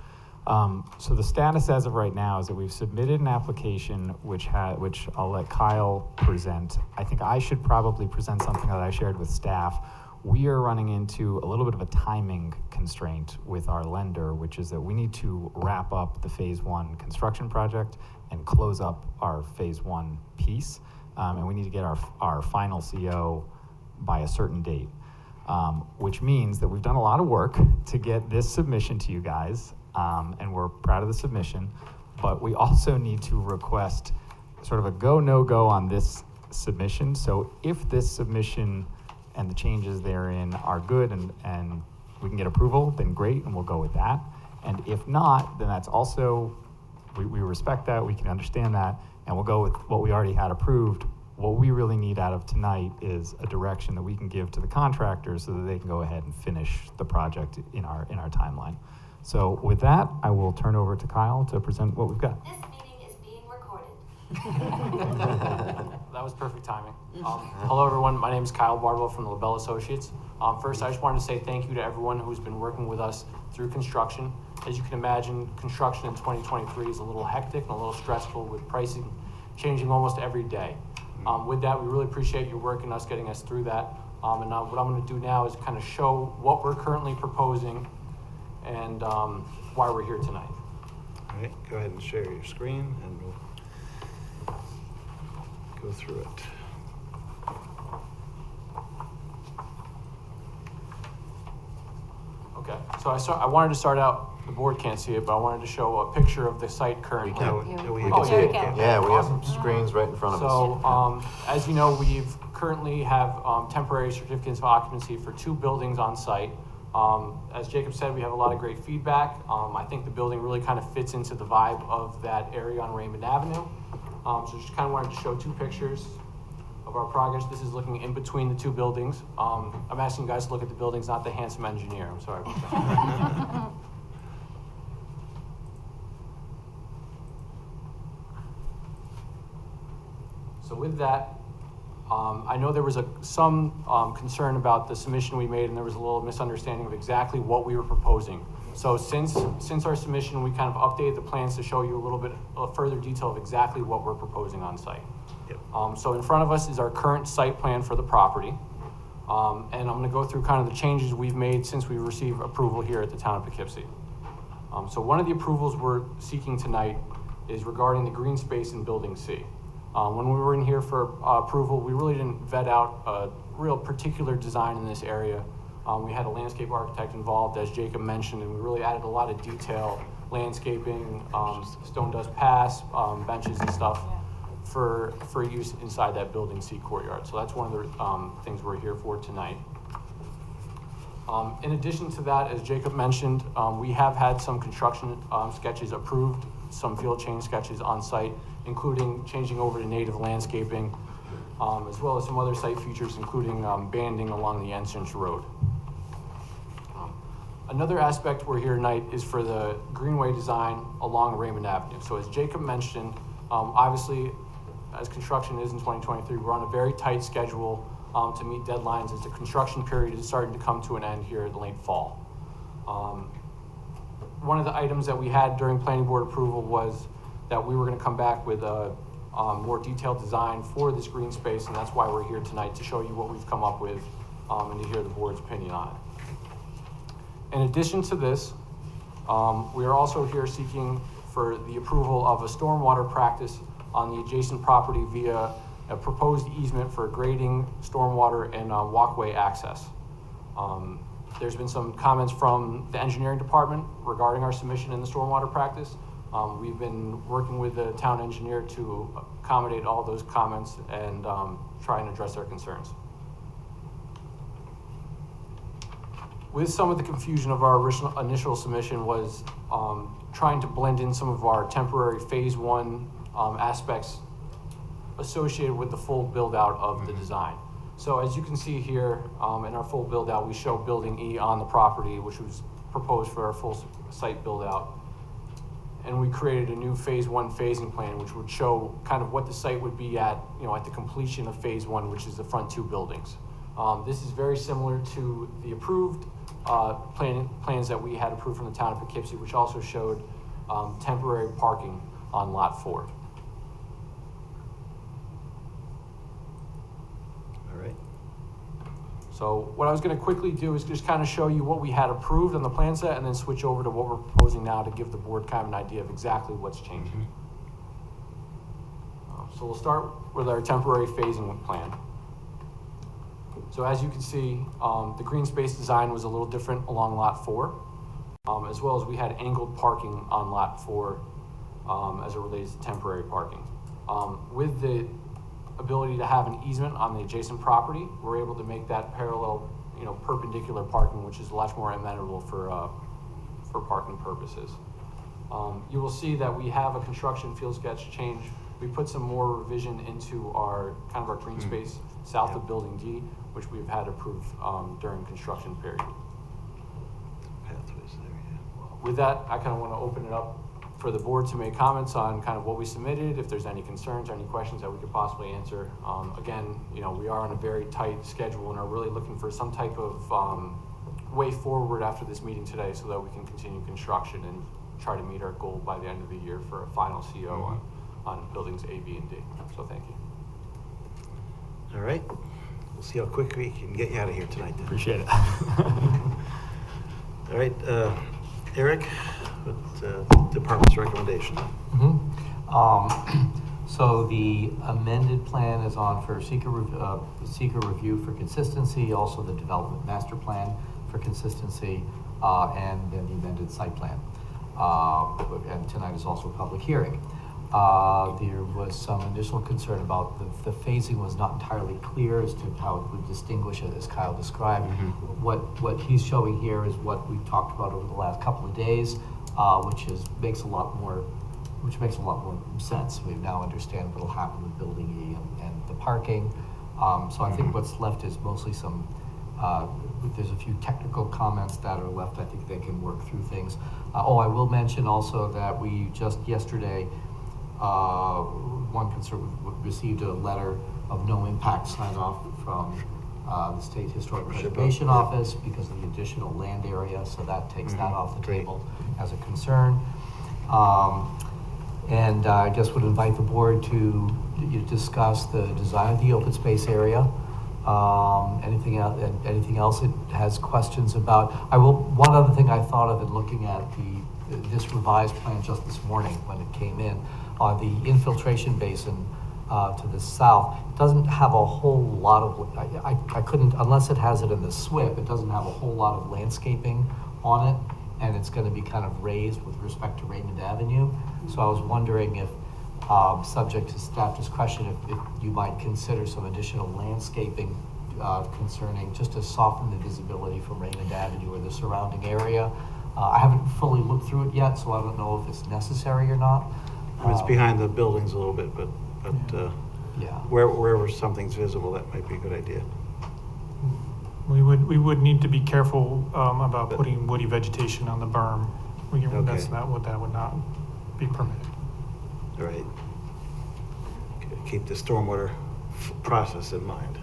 So the status as of right now is that we've submitted an application which I'll let Kyle present. I think I should probably present something that I shared with staff. We are running into a little bit of a timing constraint with our lender, which is that we need to wrap up the phase 1 construction project and close up our phase 1 piece. And we need to get our final CO by a certain date, which means that we've done a lot of work to get this submission to you guys, and we're proud of the submission, but we also need to request sort of a go, no-go on this submission. So if this submission and the changes therein are good and we can get approval, then great, and we'll go with that. And if not, then that's also, we respect that, we can understand that, and we'll go with what we already had approved. What we really need out of tonight is a direction that we can give to the contractors so that they can go ahead and finish the project in our timeline. So with that, I will turn over to Kyle to present what we've got. This meeting is being recorded. That was perfect timing. Hello, everyone. My name is Kyle Barbell from the LaBelle Associates. First, I just wanted to say thank you to everyone who's been working with us through construction. As you can imagine, construction in 2023 is a little hectic and a little stressful with pricing changing almost every day. With that, we really appreciate your work and us getting us through that. And now what I'm going to do now is kind of show what we're currently proposing and why we're here tonight. All right, go ahead and share your screen and we'll go through it. Okay, so I wanted to start out, the board can't see it, but I wanted to show a picture of the site currently. Oh, We yeah. can see it. can. Yeah, we have screens right in front of us. So, as you know, we've currently have temporary certificates of occupancy for 2 buildings on site. As Jacob said, we have a lot of great feedback. I think the building really kind of fits into the vibe of that area on Raymond Avenue. So just kind of wanted to show 2 pictures of our progress. This is looking in between the 2 buildings. I'm asking you guys to look at the buildings, not the handsome engineer. I'm sorry about that. So with that, I know there was some concern about the submission we made, and there was a little misunderstanding of exactly what we were proposing. So since our submission, we kind of updated the plans to show you a little bit of further detail of exactly what we're proposing on site. Yep. So in front of us is our current site plan for the property. And I'm going to go through kind of the changes we've made since we received approval here at the town of Poughkeepsie. So one of the approvals we're seeking tonight is regarding the green space in Building C. When we were in here for approval, we really didn't vet out a real particular design in this area. We had a landscape architect involved, as Jacob mentioned, and we really added a lot of detail, landscaping, stone dust pass, benches and stuff for use inside that Building C courtyard. So that's one of the things we're here for tonight. In addition to that, as Jacob mentioned, we have had some construction sketches approved, some field change sketches on site, including changing over to native landscaping, as well as some other site features, including banding along the entrance road. Another aspect we're here tonight is for the greenway design along Raymond Avenue. So as Jacob mentioned, obviously, as construction is in 2023, we're on a very tight schedule to meet deadlines as the construction period is starting to come to an end here in the late fall. One of the items that we had during planning board approval was that we were going to come back with a more detailed design for this green space, and that's why we're here tonight, to show you what we've come up with and to hear the board's opinion on it. In addition to this, we are also here seeking for the approval of a stormwater practice on the adjacent property via a proposed easement for grading, stormwater, and walkway access. There's been some comments from the engineering department regarding our submission in the stormwater practice. We've been working with the town engineer to accommodate all those comments and try and address their concerns. With some of the confusion of our initial submission was trying to blend in some of our temporary phase 1 aspects associated with the full build out of the design. So as you can see here in our full build out, we show building E on the property, which was proposed for our full site build out. And we created a new phase 1 phasing plan, which would show kind of what the site would be at, at the completion of phase 1, which is the front 2 buildings. This is very similar to the approved plans that we had approved from the town of Poughkeepsie, which also showed temporary parking on lot 4. All right. So what I was going to quickly do is just kind of show you what we had approved on the plan set, and then switch over to what we're proposing now to give the board kind of an idea of exactly what's changing. So we'll start with our temporary phasing plan. So as you can see, the green space design was a little different along lot 4, as well as we had angled parking on lot 4 as it relates to temporary parking. With the ability to have an easement on the adjacent property, we're able to make that parallel, perpendicular parking, which is much more amenable for parking purposes. You will see that we have a construction field sketch change. We put some more revision into our green space south of building D, which we've had approved during construction period. Pathways there, yeah. With that, I kind of want to open it up for the board to make comments on kind of what we submitted, if there's any concerns or any questions that we could possibly answer. Again, you know, we are on a very tight schedule and are really looking for some type of way forward after this meeting today so that we can continue construction and try to meet our goal by the end of the year for a final CO on buildings A, B, and D. So thank you. All right. We'll see how quick we can get you out of here tonight then. Appreciate it. All right, Eric, what department's recommendation? So the amended plan is on for seeker review for consistency, also the development master plan for consistency, and then the amended site plan. And tonight is also a public hearing. There was some initial concern about the phasing was not entirely clear as to how it would distinguish it, as Kyle described. What he's showing here is what we've talked about over the last couple of days, which makes a lot more sense. We now understand what will happen with Building E and the parking. So I think what's left is mostly some, there's a few technical comments that are left. I think they can work through things. I will mention also that we just yesterday, one concern, received a letter of no impact sign off from the State Historic Preservation Office because of the additional land area, so that takes that off the table as a concern. And I just would invite the board to discuss the design of the open space area. Anything else it has questions about. One other thing I thought of in looking at this revised plan just this morning when it came in, the infiltration basin to the south doesn't have a whole lot of, I couldn't, unless it has it in the SWIP, it doesn't have a whole lot of landscaping on it, and it's going to be kind of raised with respect to Raymond Avenue. So I was wondering if, subject to staff discretion, if you might consider some additional landscaping concerning, just to soften the visibility from Raymond Avenue or the surrounding area. I haven't fully looked through it yet, so I don't know if it's necessary or not. It's behind the buildings a little bit, but yeah. Wherever something's visible, that might be a good idea. We would need to be careful about putting woody vegetation on the berm. That would not be permitted. All right. Keep the stormwater process in mind.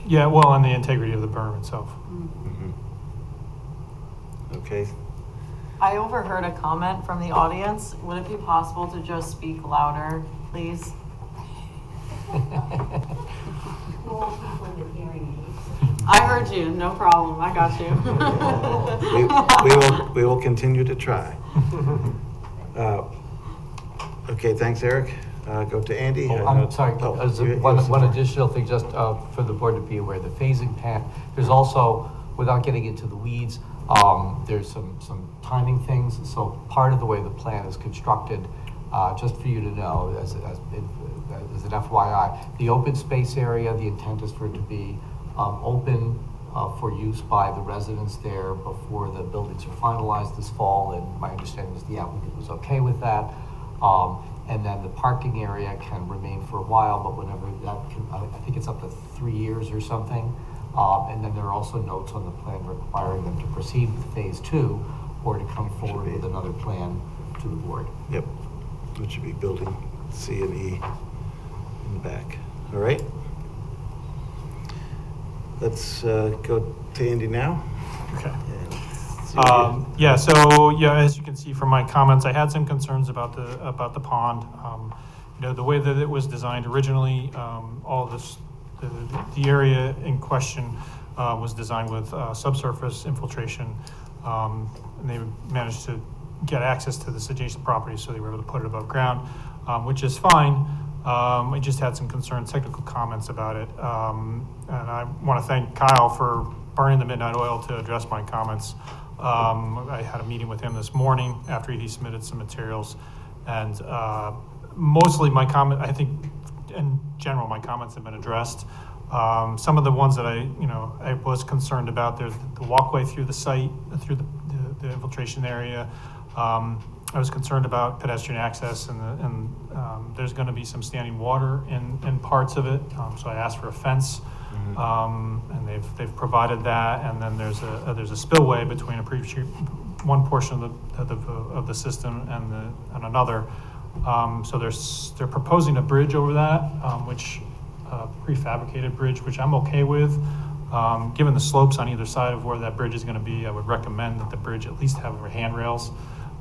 Yeah, well, and the integrity of the berm itself. Okay. I overheard a comment from the audience. Would it be possible to just speak louder, please? I heard you, no problem, I got you. we will continue to try. Okay, thanks, Eric. Go to Andy. I'm sorry, one additional thing, just for the board to be aware, the phasing plan, there's also, without getting into the weeds, there's some timing things. So part of the way the plan is constructed, just for you to know, as an FYI, the open space area, the intent is for it to be open for use by the residents there before the buildings are finalized this fall, and my understanding is the applicant was okay with that. And then the parking area can remain for a while, but whenever that can, I think it's up to 3 years or something. And then there are also notes on the plan requiring them to proceed with phase 2 or to come forward with another plan to the board. Yep, which should be building C and E in the back. All right. Let's go to Andy now. Okay. As you can see from my comments, I had some concerns about the pond. The way that it was designed originally, all this, the area in question was designed with subsurface infiltration. And they managed to get access to this adjacent property, so they were able to put it above ground, which is fine. I just had some concerns, technical comments about it. And I want to thank Kyle for burning the midnight oil to address my comments. I had a meeting with him this morning after he submitted some materials, and mostly my comment, I think in general, my comments have been addressed. Some of the ones that I was concerned about, there's the walkway through the site, through the infiltration area. I was concerned about pedestrian access, and there's going to be some standing water in parts of it, so I asked for a fence. And they've provided that, and then there's a spillway between a one portion of the system and another. So they're proposing a bridge over that, which prefabricated bridge, which I'm okay with. Given the slopes on either side of where that bridge is going to be, I would recommend that the bridge at least have handrails,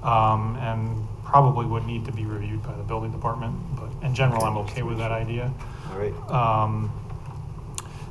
and probably would need to be reviewed by the building department. But in general, I'm okay with that idea. All right.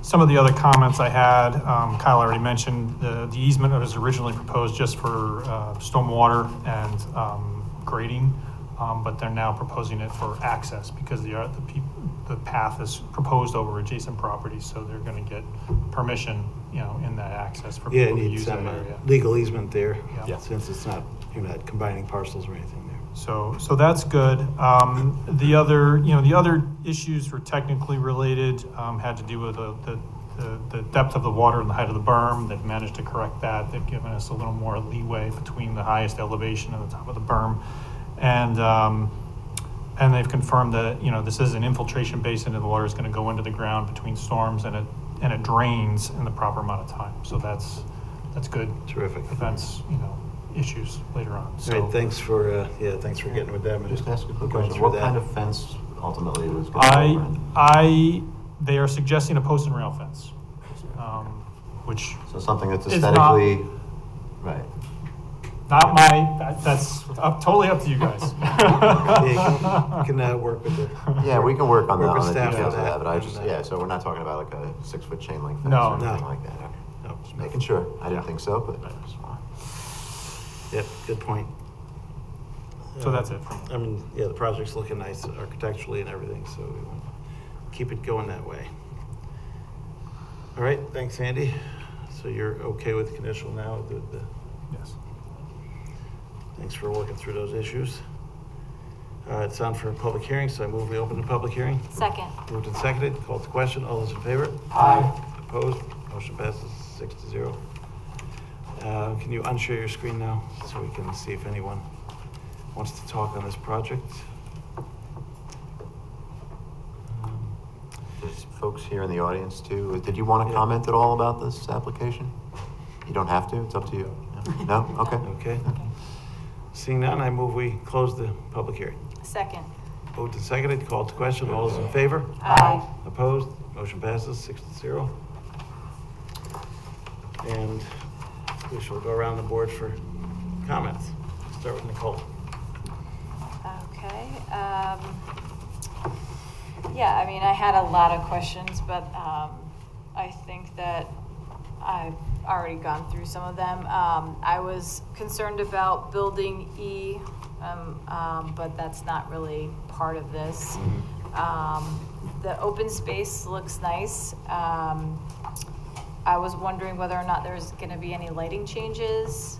Some of the other comments I had, Kyle already mentioned, the easement was originally proposed just for stormwater and grading, but they're now proposing it for access because the path is proposed over adjacent properties, so they're going to get permission, in that access for Yeah, people to need use that some area. legal easement there, Yeah. since you're not combining parcels or anything there. So that's good. The other issues were technically related, had to do with the depth of the water and the height of the berm. They've managed to correct that. They've given us a little more leeway between the highest elevation and the top of the berm. And they've confirmed that, this is an infiltration basin and the water is going to go into the ground between storms and it drains in the proper amount of time. So that's good. Terrific. Prevents, issues later on. All So right, thanks for getting with them. and Just ask a quick going question. through What that. kind of fence ultimately was going to go around? They are suggesting a post and rail fence, which So something that's is not- aesthetically, right. not that's totally up to you guys. Yeah, you can work with the. Yeah, we can work on Work the with on the staff details on of that, that, but I and, just, so we're not talking about like a 6-foot chain link fence No. or anything No. like that. Okay. No. Just making sure. I didn't think so, but just wanna- Yep, good point. So that's it. I mean, the project's looking nice architecturally and everything, so we want to keep it going that way. All right, thanks, Andy. So you're okay with the conditional now? Yes. Thanks for working through those issues. It's on for a public hearing, so I move we open the public hearing. Second. Moved and seconded, called to question. All those in favor? Aye. Opposed? Motion passes 6-0. Can you unshare your screen now so we can see if anyone wants to talk on this project? There's folks here in the audience too. Did you want to Yeah. comment at all about this application? You don't have to, it's up to you. No? Okay. Okay. Seeing none, I move we close the public hearing. Second. Moved and seconded, called to question. All those in favor? Aye. Opposed? Motion passes 6-0. And we shall go around the board for comments. Start with Nicole. Okay. I had a lot of questions, but I think that I've already gone through some of them. I was concerned about building E, but that's not really part of this. The open space looks nice. I was wondering whether or not there's going to be any lighting changes.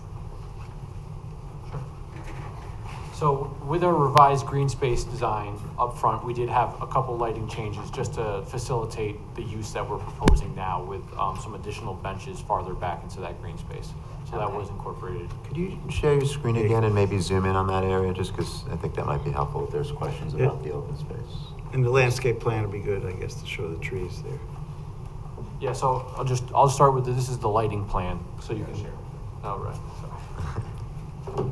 So with our revised green space design up front, we did have a couple lighting changes just to facilitate the use that we're proposing now with some additional benches farther back into that green space. So that Okay. was incorporated. Could you share your screen again and maybe zoom in on that area, just because I think that might be helpful if there's questions Yeah. about the open space. And the landscape plan would be good, I guess, to show the trees there. Yeah, so I'll start with this is the lighting plan, so you can. Oh, right, sorry.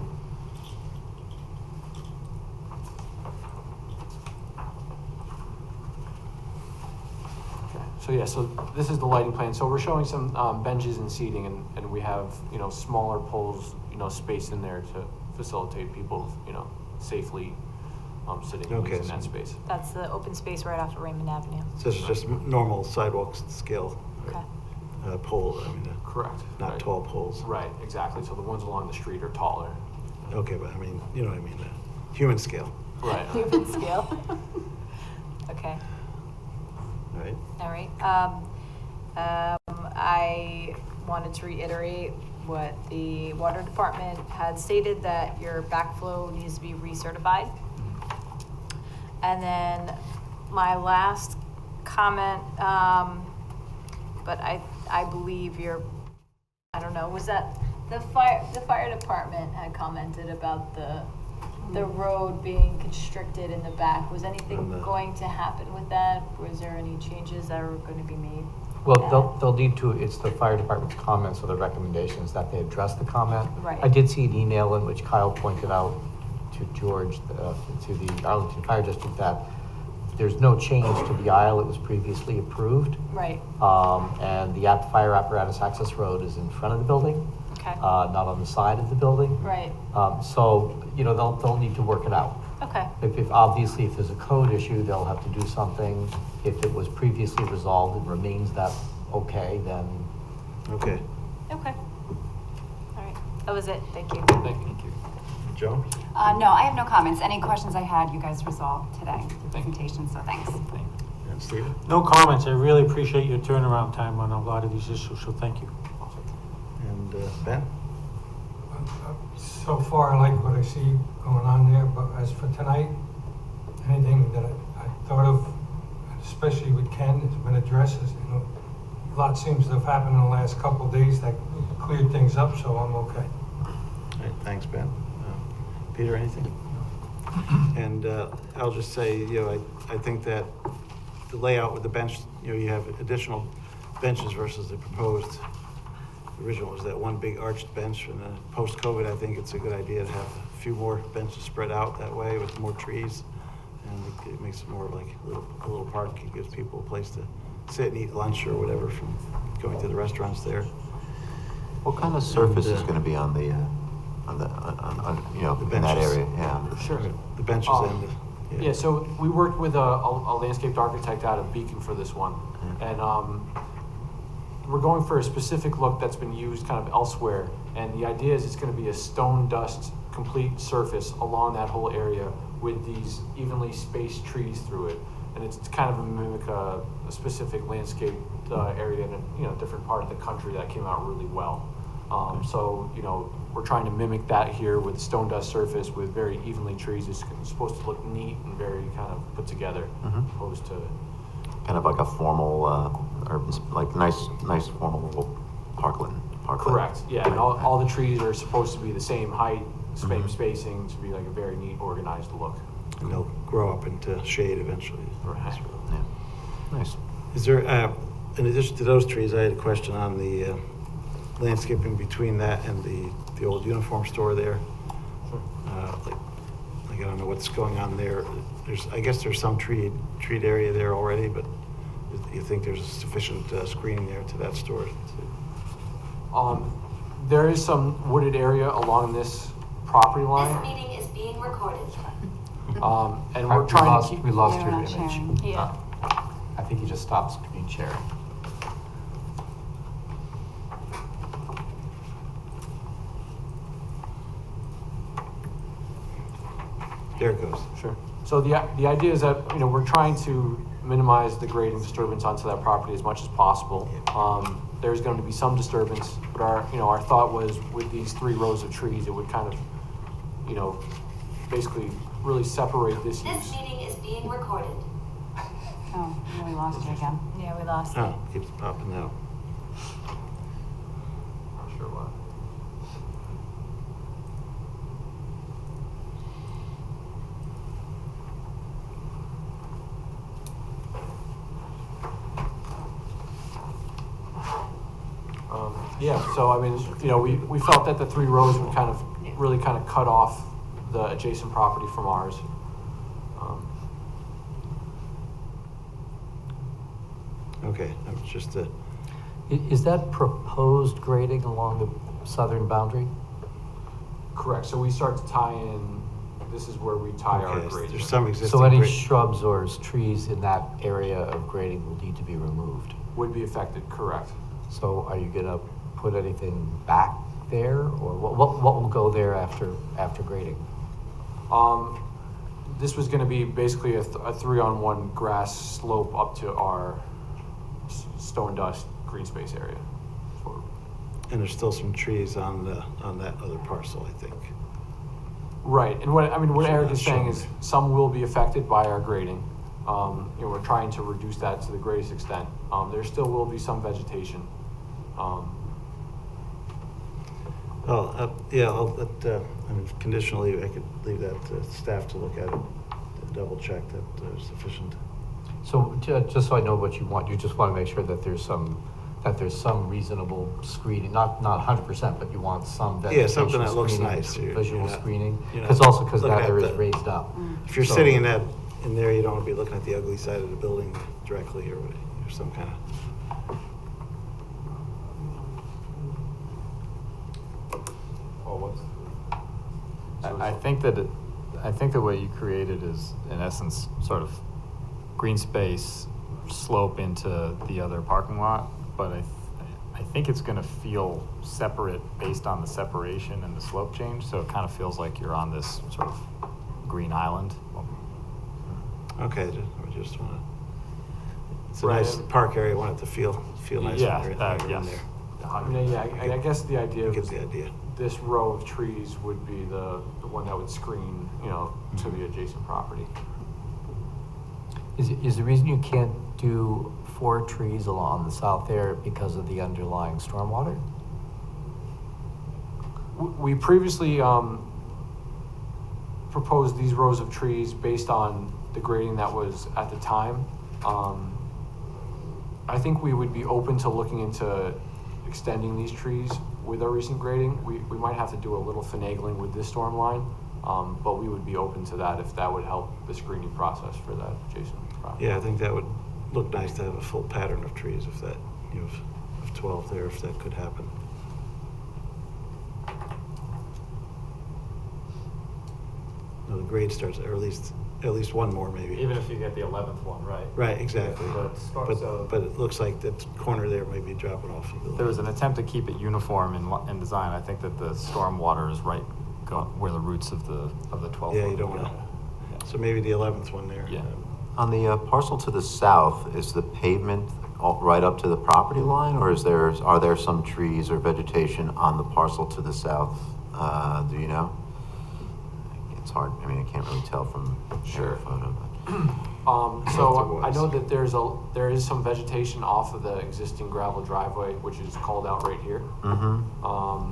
Okay, so this is the lighting plan. So we're showing some benches and seating, and we have, smaller poles, spaced in there to facilitate people, safely sitting and Okay, using that space. That's the open space right off of Raymond Avenue. So this is just normal sidewalk scale. Okay. Pole, Correct. not Right. tall poles. Right, exactly. So the ones along the street are taller. Okay, but you know what I mean, human scale. Right. Human scale. Okay. All right. All right. I wanted to reiterate what the water department had stated, that your backflow needs to be recertified. And then my last comment, but I believe I don't know, was that the fire department had commented about the road being constricted in the back. Was anything going to happen with that? Was there any changes that were going to be made? Well, they'll need to, it's the fire department's comments or the recommendations that they address the comment. Right. I did see an email in which Kyle pointed out to George, to the Arlington Fire District, that there's no change to the aisle that was previously approved. Right. And the fire apparatus access road is in front of the building. Okay. Not on the side of the building. Right. So, you know, they'll need to work it out. Okay. If obviously, if there's a code issue, they'll have to do something. If it was previously resolved and remains that okay, then. Okay. Okay. All right. That was it. Thank you. Thank you. Joan? No, I have no comments. Any questions I had, you guys resolved today, the presentation, so thanks. And Stephen? No comments. I really appreciate your turnaround time on a lot of these issues, so thank you. And Ben? So far, I like what I see going on there, but as for tonight, anything that I thought of, especially with Ken, has been addressed. You know, a lot seems to have happened in the last couple of days that cleared things up, so I'm okay. All right, thanks, Ben. Peter, anything? And I'll just say, you know, I think that the layout with the bench, you know, you have additional benches versus the proposed original is that one big arched bench. And post-COVID, I think it's a good idea to have a few more benches spread out that way with more trees. And it makes it more like a little park. It gives people a place to sit and eat lunch or whatever from going to the restaurants there. What kind of surface And, is going to be on the, you know, The in that benches. area? Yeah. Sure. The benches and the, Yeah, so we worked with a landscaped architect out of Beacon for this one. And we're going for a specific look that's been used kind of elsewhere. And the idea is it's going to be a stone dust complete surface along that whole area with these evenly spaced trees through it. And it's kind of a mimic a specific landscape area in a different part of the country that came out really well. So, you know, we're trying to mimic that here with stone dust surface with very evenly trees. It's supposed to look neat and very kind of put together, opposed to Kind of like a formal, or like nice formal little parkland. correct. Yeah, and all the trees are supposed to be the same height, same spacing to be like a very neat, organized look. and they'll grow up into shade eventually. Right. Yeah. Nice. Is there, in addition to those trees, I had a question on the landscaping between that and the old uniform store there. Like I don't know what's going on there. I guess there's some treed area there already, but do you think there's sufficient screening there to that store? There is some wooded area along this property This line. meeting is being recorded. And we're trying to keep. We lost your You're not image. sharing. Yeah. I think you just stopped screen sharing. There it goes. Sure. So the idea is that, you know, we're trying to minimize the grading disturbance onto that property as much as possible. There's going to be some disturbance, but our thought was with these 3 rows of trees, it would kind of, you know, basically really separate this This use. meeting is being recorded. Oh, we lost you again. Yeah, we lost it. Oh, keeps popping out. Not sure why. Yeah, so I mean, you know, we felt that the 3 rows would kind of really kind of cut off the adjacent property from ours. Okay, that was just a, Is that proposed grading along the southern boundary? Correct, so we start to tie in, this is where we tie our okay, grades. there's some existing. So any grade- shrubs or trees in that area of grading will need to be removed. Would be affected, correct. So are you gonna put anything back there, or what will go there after grading? This was gonna be basically a 3-on-1 grass slope up to our stone dust green space area. And there's still some trees on that other parcel, I think. Right, and what So Eric that's is saying shown. is some will be affected by our grading. You know, we're trying to reduce that to the greatest extent. There still will be some vegetation. Yeah, I'll let, conditionally, I could leave that to staff to look at it, to double check that there's sufficient. So just so I know what you want, you just want to make sure that there's some reasonable screening, not 100%, but you want some Yeah, vegetation something that looks screening, nice. You're visual not- screening. you're not Because also because looking that at area is the- raised up. If you're So- sitting in there, you don't want to be looking at the ugly side of the building directly or some kind of. I think that I think the way you created is, in essence, sort of green space slope into the other parking lot, but I think it's gonna feel separate based on the separation and the slope change, so it kind of feels like you're on this sort of green island. Okay, I just want to. It's a Right. nice park area. Want it to feel nice. Yeah, when you're in yes. there. I guess the idea I get was the idea. this row of trees would be the one that would screen, to the adjacent property. Is the reason you can't do 4 trees along the south there because of the underlying stormwater? We previously proposed these rows of trees based on the grading that was at the time. I think we would be open to looking into extending these trees with our recent grading. We might have to do a little finagling with this storm line, but we would be open to that if that would help the screening process for that adjacent property. Yeah, I think that would look nice to have a full pattern of trees if that, of 12 there, if that could happen. No, the grade starts, or at least one more maybe. Even if you get the 11th one, right? Right, exactly. So- But it looks like that corner there may be dropping off a little. There was an attempt to keep it uniform in design. I think that the stormwater is right where the roots of the 12th. Yeah, you don't want to. So maybe the 11th one there. Yeah. On the parcel to the south, is the pavement right up to the property line, or are there some trees or vegetation on the parcel to the south? Do you know? It's hard. I mean, I can't really tell from the photo. But. So I know that there is some vegetation off of the existing gravel driveway, which is called out right here. Mm-hmm.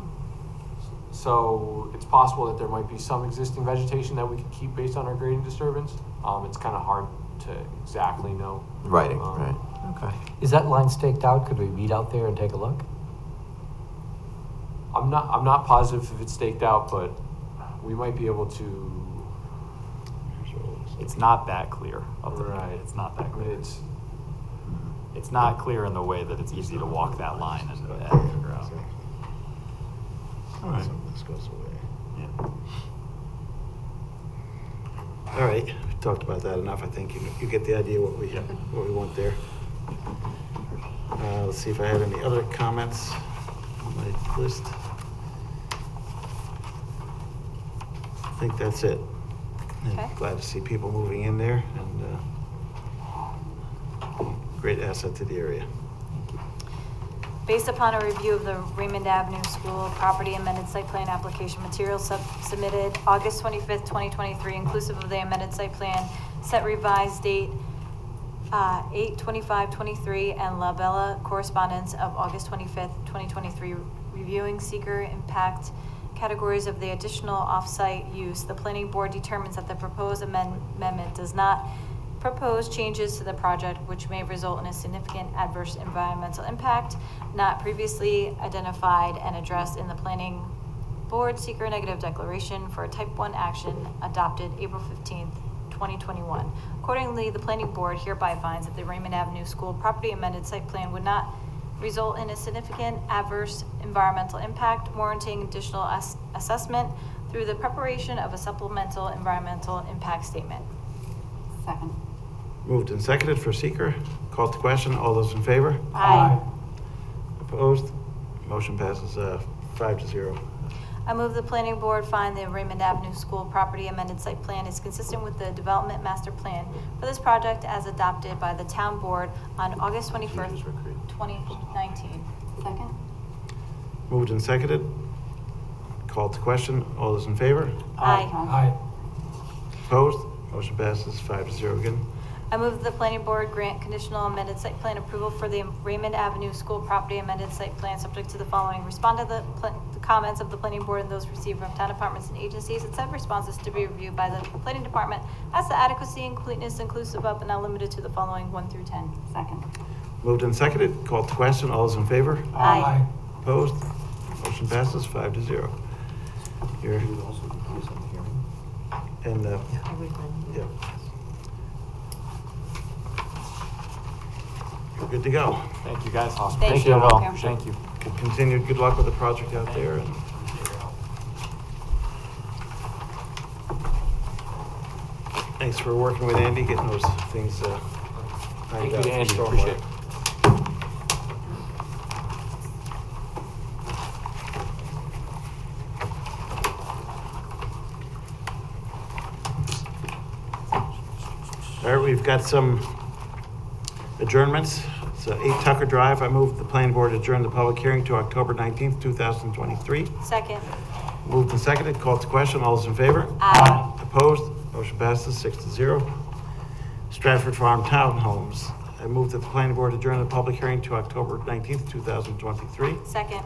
So it's possible that there might be some existing vegetation that we could keep based on our grading disturbance. It's kind of hard to exactly know. Right. Okay. Is that line staked out? Could we meet out there and take a look? I'm not positive if it's staked out, but we might be able to. It's not that clear. Right. It's not that clear. It's not clear in the way that it's easy to walk that line and figure out. All right. This goes away. Yeah. All right, we talked about that enough. I think you get the idea what we want there. Let's see if I have any other comments on my list. I think that's it. And Okay. glad to see people moving in there, and great asset to the area. Based upon a review of the Raymond Avenue School property amended site plan application materials submitted August 25th, 2023, inclusive of the amended site plan, set revised date 8/25/23, and La Bella correspondence of August 25th, 2023, reviewing seeker impact categories of the additional off-site use, the planning board determines that the proposed amendment does not propose changes to the project which may result in a significant adverse environmental impact not previously identified and addressed in the planning board seeker negative declaration for a type 1 action adopted April 15th, 2021. Accordingly, the planning board hereby finds that the Raymond Avenue School property amended site plan would not result in a significant adverse environmental impact warranting additional assessment through the preparation of a supplemental environmental impact statement. Second. Moved and seconded for seeker. Called to question. All those in favor? Aye. Opposed? Motion passes 5-0. I move the planning board find the Raymond Avenue School property amended site plan is consistent with the development master plan for this project as adopted by the town board on August 21st, 2019. Second. Moved and seconded. Called to question. All those in favor? Aye. Aye. Opposed? Motion passes 5-0 again. I move that the planning board grant conditional amended site plan approval for the Raymond Avenue School property amended site plan, subject to the following. Respond to the comments of the planning board and those received from town departments and agencies, and said responses to be reviewed by the planning department as to adequacy and completeness, inclusive of but not limited to the following 1 through 10. Second. Moved and seconded, called to question, all those in favor? Aye. Opposed? Motion passes 5-0. You're, and, yeah. You're good to go. Thank you, guys. Awesome. Thank Appreciate you. it all. Thank you. Thank you. Continued good luck with the project out there. And thanks for working with Andy, getting those things Thank ironed you out to for Andy, stormwater. appreciate it. All right, we've got some adjournments. It's 8 Tucker Drive. I move the planning board adjourn the public hearing to October 19th, 2023. Second. Moved and seconded, called to question. All those in favor? Aye. Opposed? Motion passes 6-0. Stratford Farm Townhomes. I move that the planning board adjourn the public hearing to October 19th, 2023. Second.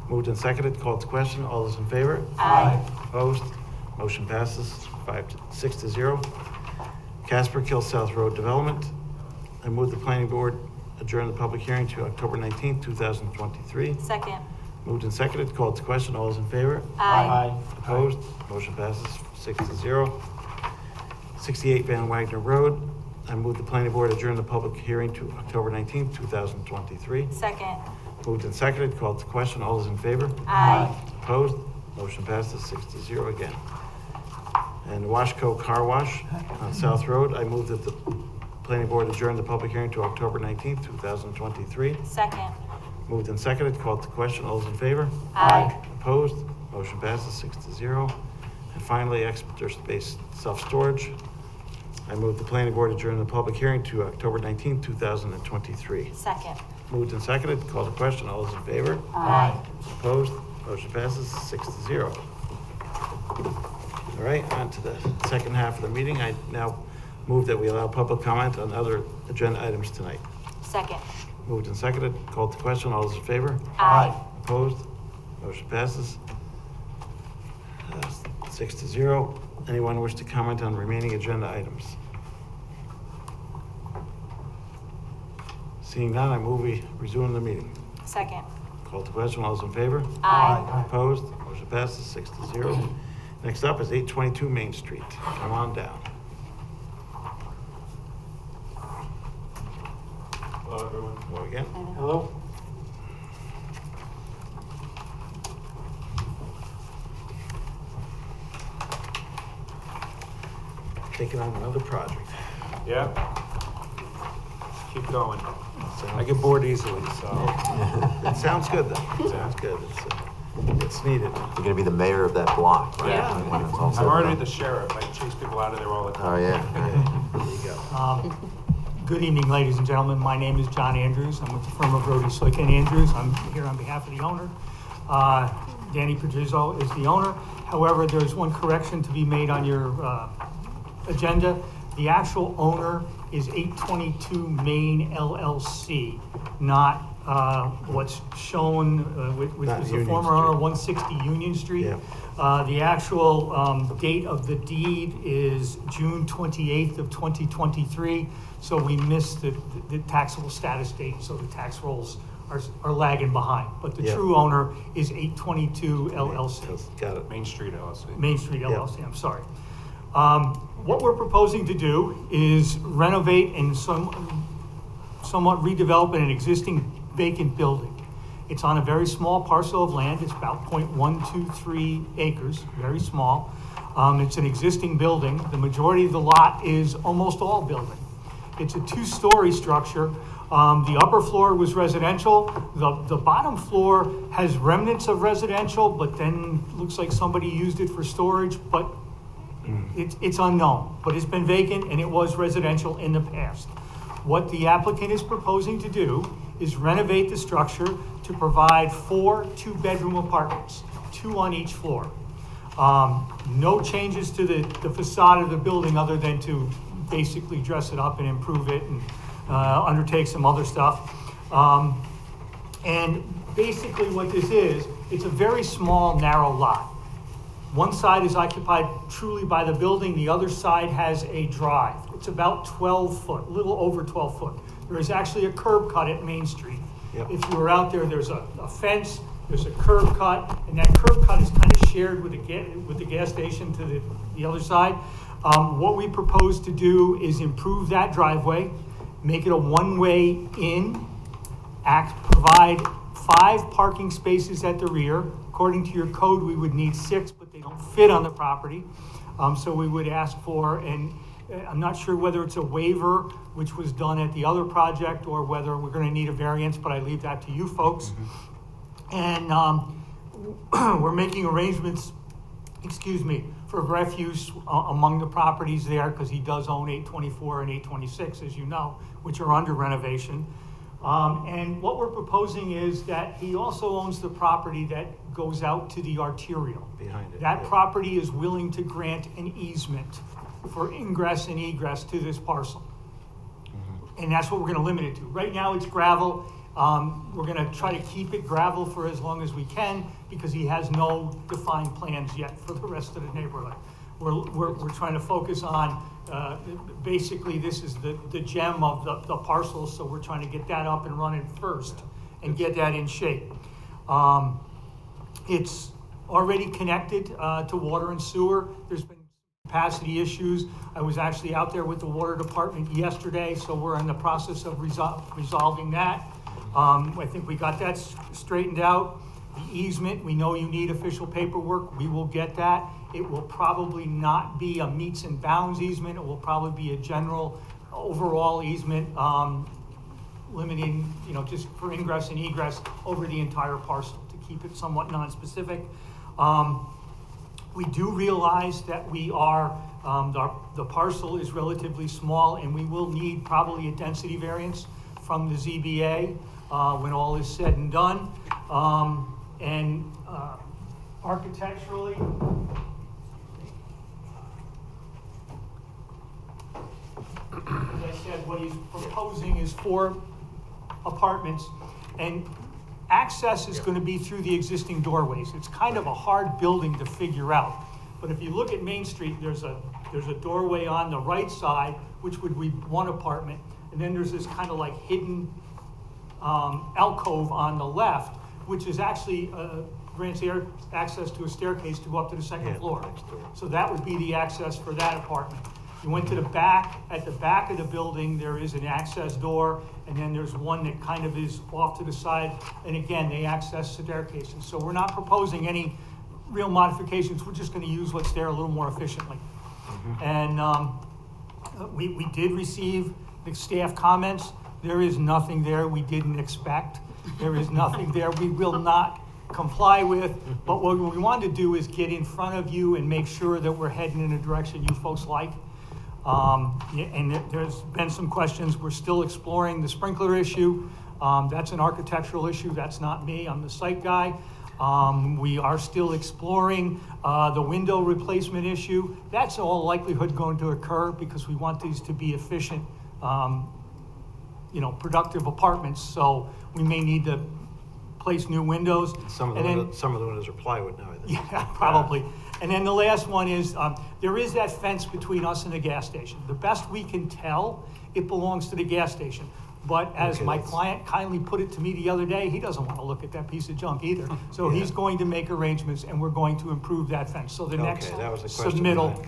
Moved and seconded, called to question. All those in favor? Aye. Opposed? Motion passes 6-0. Casper Kill South Road Development. I move the planning board adjourn the public hearing to October 19th, 2023. Second. Moved and seconded, called to question. All those in favor? Aye. Opposed? Motion passes 6-0. 68 Van Wagner Road. I move the planning board adjourn the public hearing to October 19th, 2023. Second. Moved and seconded, called to question. All those in favor? Aye. Opposed? Motion passes 6-0 again. And Washco Car Wash on South Road. I move that the planning board adjourn the public hearing to October 19th, 2023. Second. Moved and seconded, called to question. All those in favor? Aye. Opposed? Motion passes 6-0. And finally, Exeter Space Self-Storage. I move the planning board adjourn the public hearing to October 19th, 2023. Second. Moved and seconded, called to question. All those in favor? Aye. Opposed? Motion passes 6-0. All right, on to the second half of the meeting. I now move that we allow public comment on other agenda items tonight. Second. Moved and seconded, called to question. All those in favor? Aye. Opposed? Motion passes 6-0. Anyone wish to comment on remaining agenda items? Seeing none, I move we resume the meeting. Second. Called to question. All those in favor? Aye. Opposed? Motion passes 6-0. Next up is 822 Main Street. Come on down. Hello, everyone. Hello again. Hello. Taking on another project. Yeah. Keep going. I get bored easily, so. It sounds good, though. It sounds good. It's needed. You're gonna be the mayor of that block, right? Yeah. When it's all said I'm and already done. the sheriff. I chase people out of there all the Oh, time. yeah. There you go. Good evening, ladies and gentlemen. My name is John Andrews. I'm with the firm of Rhodey, Slick and Andrews. I'm here on behalf of the owner. Danny Pedrizzo is the owner. However, there's one correction to be made on your agenda. The actual owner is 822 Main LLC, not what's shown, which Not was the Union former Street. owner, 160 Union Street. Yeah. The actual date of the deed is June 28th of 2023, so we missed the taxable status date, so the tax rolls are lagging behind. But the Yeah. true owner is 822 LLC. Got it. Main Street LLC. Main Street LLC, I'm sorry. What we're proposing to do is renovate and somewhat redevelop an existing vacant building. It's on a very small parcel of land. It's about 0.123 acres, very small. It's an existing building. The majority of the lot is almost all building. It's a two-story structure. The upper floor was residential. The bottom floor has remnants of residential, but then looks like somebody used it for storage, but it's unknown. But it's been vacant and it was residential in the past. What the applicant is proposing to do is renovate the structure to provide 4 two-bedroom apartments, 2 on each floor. No changes to the facade of the building other than to basically dress it up and improve it and undertake some other stuff. And basically what this is, it's a very small, narrow lot. One side is occupied truly by the building, the other side has a drive. It's about 12 foot, a little over 12 foot. There is actually a curb cut at Main Street. Yep. If you were out there, there's a fence, there's a curb cut, and that curb cut is kind of shared with the gas station to the other side. What we propose to do is improve that driveway, make it a one-way in, provide 5 parking spaces at the rear. According to your code, we would need 6, but they don't fit on the property. So we would ask for, and I'm not sure whether it's a waiver, which was done at the other project, or whether we're gonna need a variance, but I leave that to you folks. And we're making arrangements, for refuse among the properties there, because he does own 824 and 826, as you know, which are under renovation. And what we're proposing is that he also owns the property that goes out to the arterial. Behind it. That property is willing to grant an easement for ingress and egress to this parcel. And that's what we're gonna limit it to. Right now, it's gravel. We're gonna try to keep it gravel for as long as we can, because he has no defined plans yet for the rest of the neighborhood. We're trying to focus on, basically, this is the gem of the parcel, so we're trying to get that up and running first and get that in shape. It's already connected to water and sewer. There's been capacity issues. I was actually out there with the water department yesterday, so we're in the process of resolving that. I think we got that straightened out. The easement, we know you need official paperwork. We will get that. It will probably not be a meets and bounds easement. It will probably be a general overall easement, limiting, just for ingress and egress over the entire parcel to keep it somewhat non-specific. We do realize that we are, the parcel is relatively small, and we will need probably a density variance from the ZBA when all is said and done. Architecturally, as I said, what he's proposing is 4 apartments, and access is going to be through the existing doorways. It's kind of a hard building to figure out. But if you look at Main Street, there's a doorway on the right side, which would be 1 apartment, and then there's this kind of like hidden alcove on the left, which is actually grants access to a staircase to go up to the second floor. So that would be the access for that apartment. You went to the back. At the back of the building, there is an access door, and then there's one that kind of is off to the side. And again, they access staircases. So we're not proposing any real modifications. We're just going to use what's there a little more efficiently. And we did receive the staff comments. There is nothing there we didn't expect. There is nothing there we will not comply with. But what we want to do is get in front of you and make sure that we're heading in a direction you folks like. And there's been some questions. We're still exploring the sprinkler issue. That's an architectural issue. That's not me. I'm the site guy. We are still exploring the window replacement issue. That's all likelihood going to occur because we want these to be efficient, productive apartments. So we may need to place new windows. Some of the windows are plywood now, I think. Yeah, probably. And then the last one is, there is that fence between us and the gas station. The best we can tell, it belongs to the gas station. But as my client kindly put it to me the other day, he doesn't want to look at that piece of junk either. So he's going to make arrangements, and we're going to improve that fence. So the next submittal.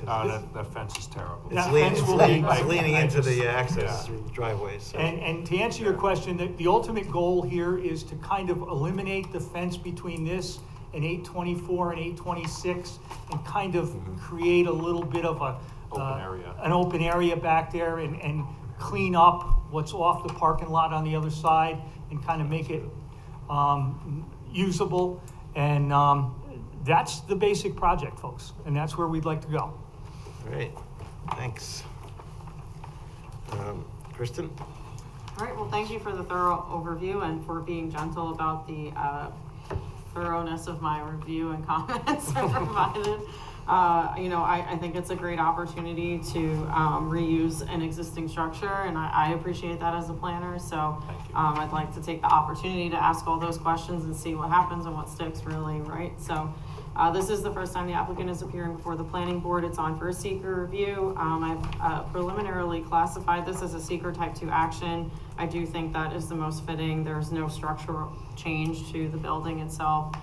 That fence is terrible. That fence will be. It's leaning into the access driveways. So. And to answer your question, the ultimate goal here is to kind of eliminate the fence between this and 824 and 826 and kind of create a little bit of an open area back there and clean up what's off the parking lot on the other side and kind of make it usable. And that's the basic project, folks. And that's where we'd like to go. Great, thanks. Kristen? All right, well, thank you for the thorough overview and for being gentle about the thoroughness of my review and comments I provided. I think it's a great opportunity to reuse an existing structure, and I appreciate that as a planner. So I'd like to take the opportunity to ask all those questions and see what happens and what sticks really, right? So this is the first time the applicant is appearing before the planning board. It's on for a seeker review. I've preliminarily classified this as a seeker type 2 action. I do think that is the most fitting. There's no structural change to the building itself.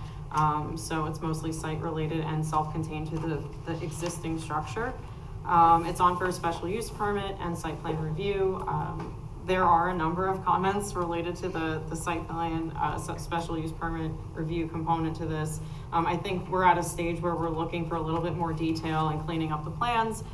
So it's mostly site related and self-contained to the existing structure. It's on for a special use permit and site plan review. There are a number of comments related to the site plan, special use permit review component to this. I think we're at a stage where we're looking for a little bit more detail and cleaning up the plans.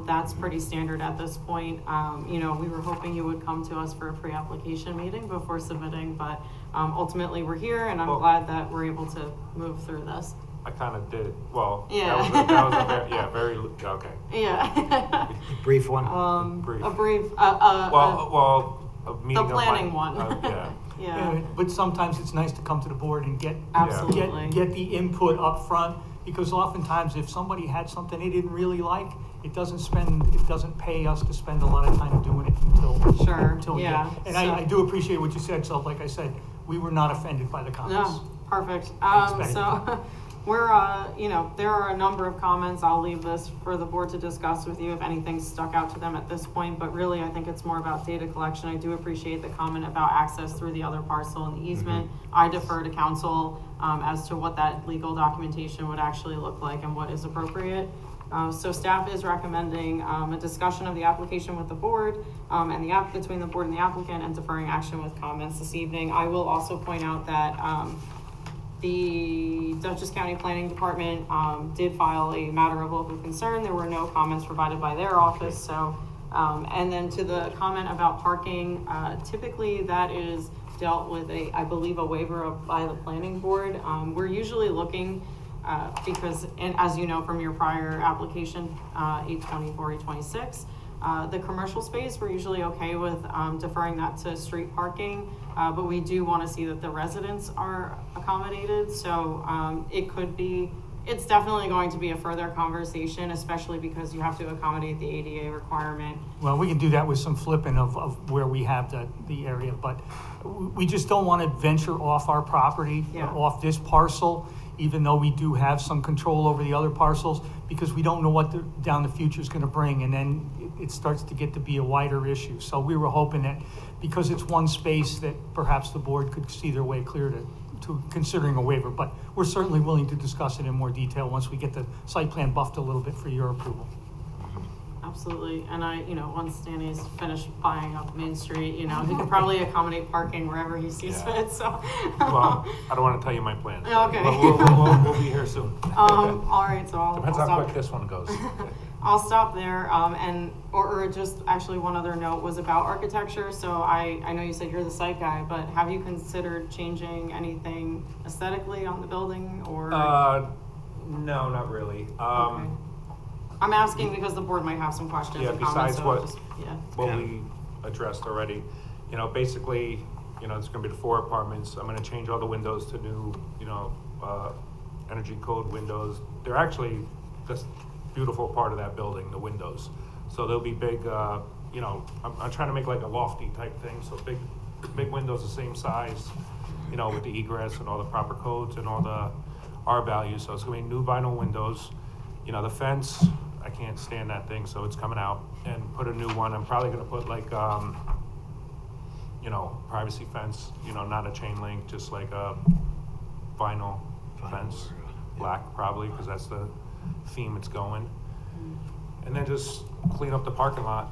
That's pretty standard at this point. We were hoping you would come to us for a pre-application meeting before submitting, but ultimately we're here, and I'm glad that we're able to move through this. I kind of did, well, Yeah. that was very, okay. Yeah. Brief one? Brief. A brief, a meeting the of planning my- one. Yeah. Yeah. But sometimes it's nice to come to the board and get Absolutely. get the input up front, because oftentimes if somebody had something they didn't really like, it doesn't pay us to spend a lot of time doing it until we yeah. get. And So- I do appreciate what you said, so like I said, we were not offended by the comments. No, perfect. Thanks, So we're, there are a number of comments. I'll leave this for the board to discuss with you if anything stuck out to them at this point. But really, I think it's more about data collection. I do appreciate the comment about access through the other parcel and the easement. I defer to council as to what that legal documentation would actually look like and what is appropriate. So staff is recommending a discussion of the application with the board and the between the board and the applicant, and deferring action with comments this evening. I will also point out that the Dutchess County Planning Department did file a matter of local concern. There were no comments provided by their office. So, and then to the comment about parking, typically that is dealt with I believe a waiver by the planning board. We're usually looking because, and as you know from your prior application, 824, 826, the commercial space, we're usually okay with deferring that to street parking, but we do want to see that the residents are accommodated. So it's definitely going to be a further conversation, especially because you have to accommodate the ADA requirement. Well, we can do that with some flipping of where we have the area, but we just don't want to venture off our property, off this parcel, even though we do have some control over the other parcels, because we don't know what down the future is going to bring, and then it starts to get to be a wider issue. So we were hoping that because it's one space, that perhaps the board could see their way clear to considering a waiver, but we're certainly willing to discuss it in more detail once we get the site plan buffed a little bit for your approval. Absolutely, and once Danny's finished buying up Main Street, he can probably accommodate parking wherever he sees fit, so. Well, I don't want to tell you my plans. Okay. But we'll be here soon. All right, so I'll Depends stop. how quick this one goes. I'll stop there, or just actually one other note was about architecture. So I know you said you're the site guy, but have you considered changing anything aesthetically on the building, or? No, not really. Okay. I'm asking because the board might have some questions Yeah, and comments. besides So what we addressed already, basically, it's gonna be the 4 apartments. I'm gonna change all the windows to new, energy code windows. They're actually just beautiful part of that building, the windows. So they'll be big, I'm trying to make like a lofty type thing, so big windows the same size, with the egress and all the proper codes and all the R values. So it's gonna be new vinyl windows. The fence, I can't stand that thing, so it's coming out, and put a new one. I'm probably gonna put like, privacy fence, not a chain link, just like a vinyl fence, black probably, because that's the theme it's going. And then just clean up the parking lot,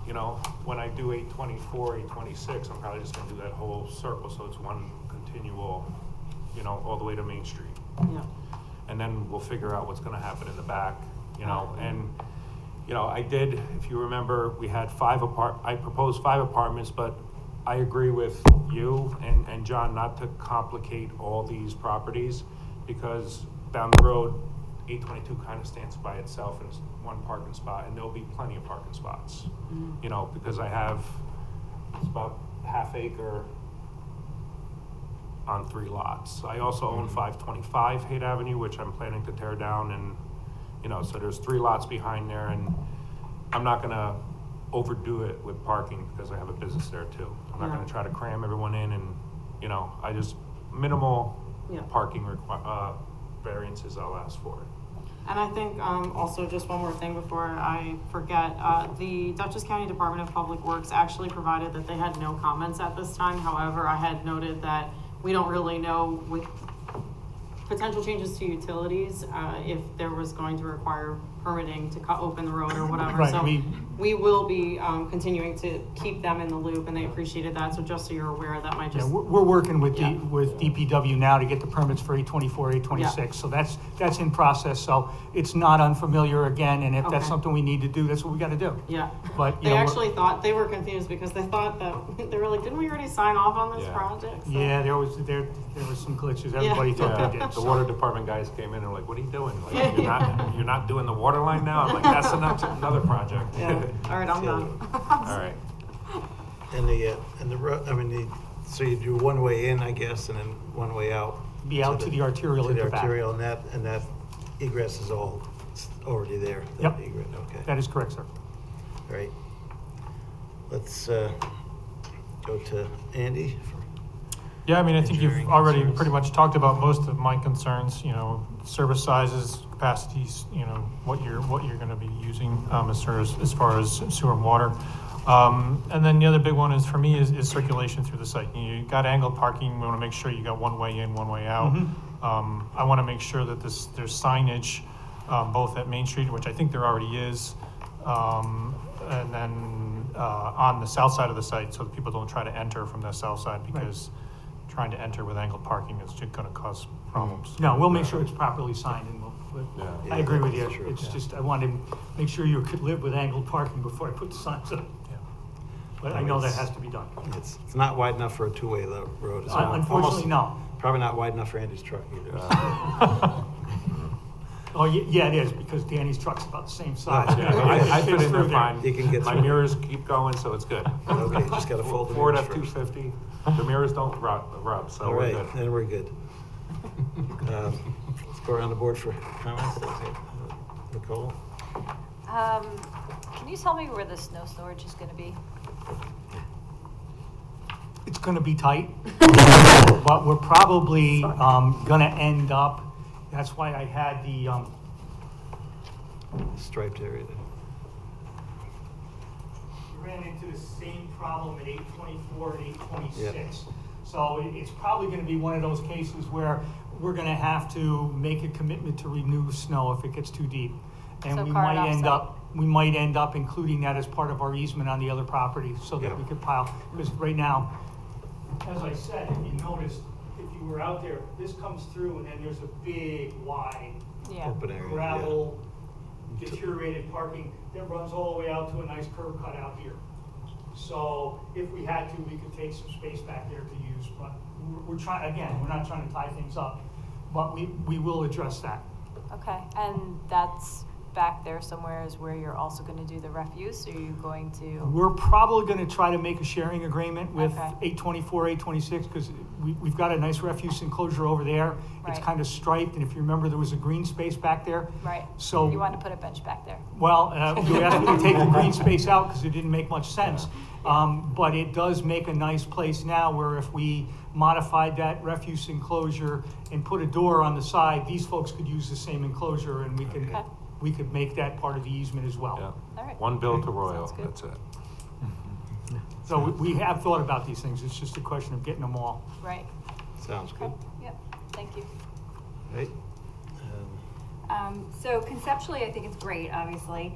when I do 824, 826, I'm probably just gonna do that whole circle, so it's one continual, all the way to Main Street. Yeah. And then we'll figure out what's gonna happen in the back, and, I did, if you remember, we had I proposed 5 apartments, but I agree with you and John not to complicate all these properties, because down the road, 822 kind of stands by itself as one parking spot, and there'll be plenty of parking spots, because I have, it's about half acre on 3 lots. I also own 525 Haight Avenue, which I'm planning to tear down and, you know, so there's 3 lots behind there, and I'm not gonna overdo it with parking because I have a business there too. I'm not Yeah. gonna try to cram everyone in and, you know, I just, minimal Yeah. parking variances I'll ask for. And I think, also just one more thing before I forget, the Dutchess County Department of Public Works actually provided that they had no comments at this time. However, I had noted that we don't really know with potential changes to utilities, if there was going to require permitting to cut open the road or whatever. Right, So we- we will be, continuing to keep them in the loop, and they appreciated that. So just so you're aware, that might Yeah, just. we're working with Yeah. with DPW now to get the permits for 824, 826. So that's in process, so it's not unfamiliar again, and if that's Okay. something we need to do, that's what we gotta do. Yeah. But, you They know, actually thought, they were confused because they thought that, they were like, didn't we already sign off on this Yeah. project? So- Yeah, there was some glitches, everybody thought Yeah, they did. the so. water department guys came in and were like, what are you doing? Like, you're not doing the water line now? I'm like, that's another project. Yeah. All right, I'm Yeah. done. All right. And the road, I mean, so you do one way in, I guess, and then one way out. Be out to the arterial To at the the back. arterial, and that egress is all already there. that Yep. egress, okay. That is correct, sir. All right. Let's go to Andy. Yeah, I mean, I think you've Engineering already concerns. pretty much talked about most of my concerns, you know, service sizes, capacities, you know, what you're gonna be using, as far as sewer and water. And then the other big one is, for me, is circulation through the site. You got angled parking, we wanna make sure you got one way in, one way out. I wanna make sure that there's signage, both at Main Street, which I think there already is, and then, on the south side of the site, so that people don't try to enter from the south side, because trying to enter with angled parking is just gonna cause problems. No, we'll make sure it's properly signed, and Yeah. I agree with you. that's true. It's just, I wanted to make sure you could live with angled parking before I put the signs up. Yeah. But I know that has to be done. It's not wide enough for a two-way road. It's Unfortunately, no. Probably not wide enough for Andy's truck either. Oh, yeah, it is, because Danny's truck's about the same size. Yeah, I It fit fits in there through fine. You can get My through. mirrors keep going, so it's good. Okay, you just gotta fold the Ford mirrors F-250, the mirrors don't rub, so All we're right, good. then we're good. Let's go around the board for comments. Nicole? Can you tell me where the snow storage is gonna be? It's gonna be tight, but we're probably, gonna end up, that's why I had the, Striped area. we ran into the same problem at 824 and 826. So it's probably gonna be one of those cases where we're gonna have to make a commitment to renew snow if it gets too deep. And So we car it might end off-site. up, we might end up including that as part of our easement on the other property, so that we could pile, because right now, as I said, if you noticed, if you were out there, this comes through and then there's a big wide Yeah. Open area, yeah. gravel, deteriorated parking that runs all the way out to a nice curb cut out here. So if we had to, we could take some space back there to use, but we're trying, again, we're not trying to tie things up, but we will address that. Okay, and that's back there somewhere is where you're also gonna do the refuse, or are you going to? We're probably gonna try to make a sharing agreement with Okay. 824, 826, because we've got a nice refuse enclosure over there. It's Right. kind of striped, and if you remember, there was a green space back there. Right. So. You want to put a bench back there? Well, you asked me to take the green space out because it didn't make much sense. But it does make a nice place now where if we modified that refuse enclosure and put a door on the side, these folks could use the same enclosure and Okay. we could make that part of the easement as well. Yeah. All right. One bill to Royal, Sounds good. that's it. So we have thought about these things. It's just a question of getting them all. Right. Sounds good. Okay, yep, thank you. Right? So conceptually, I think it's great, obviously.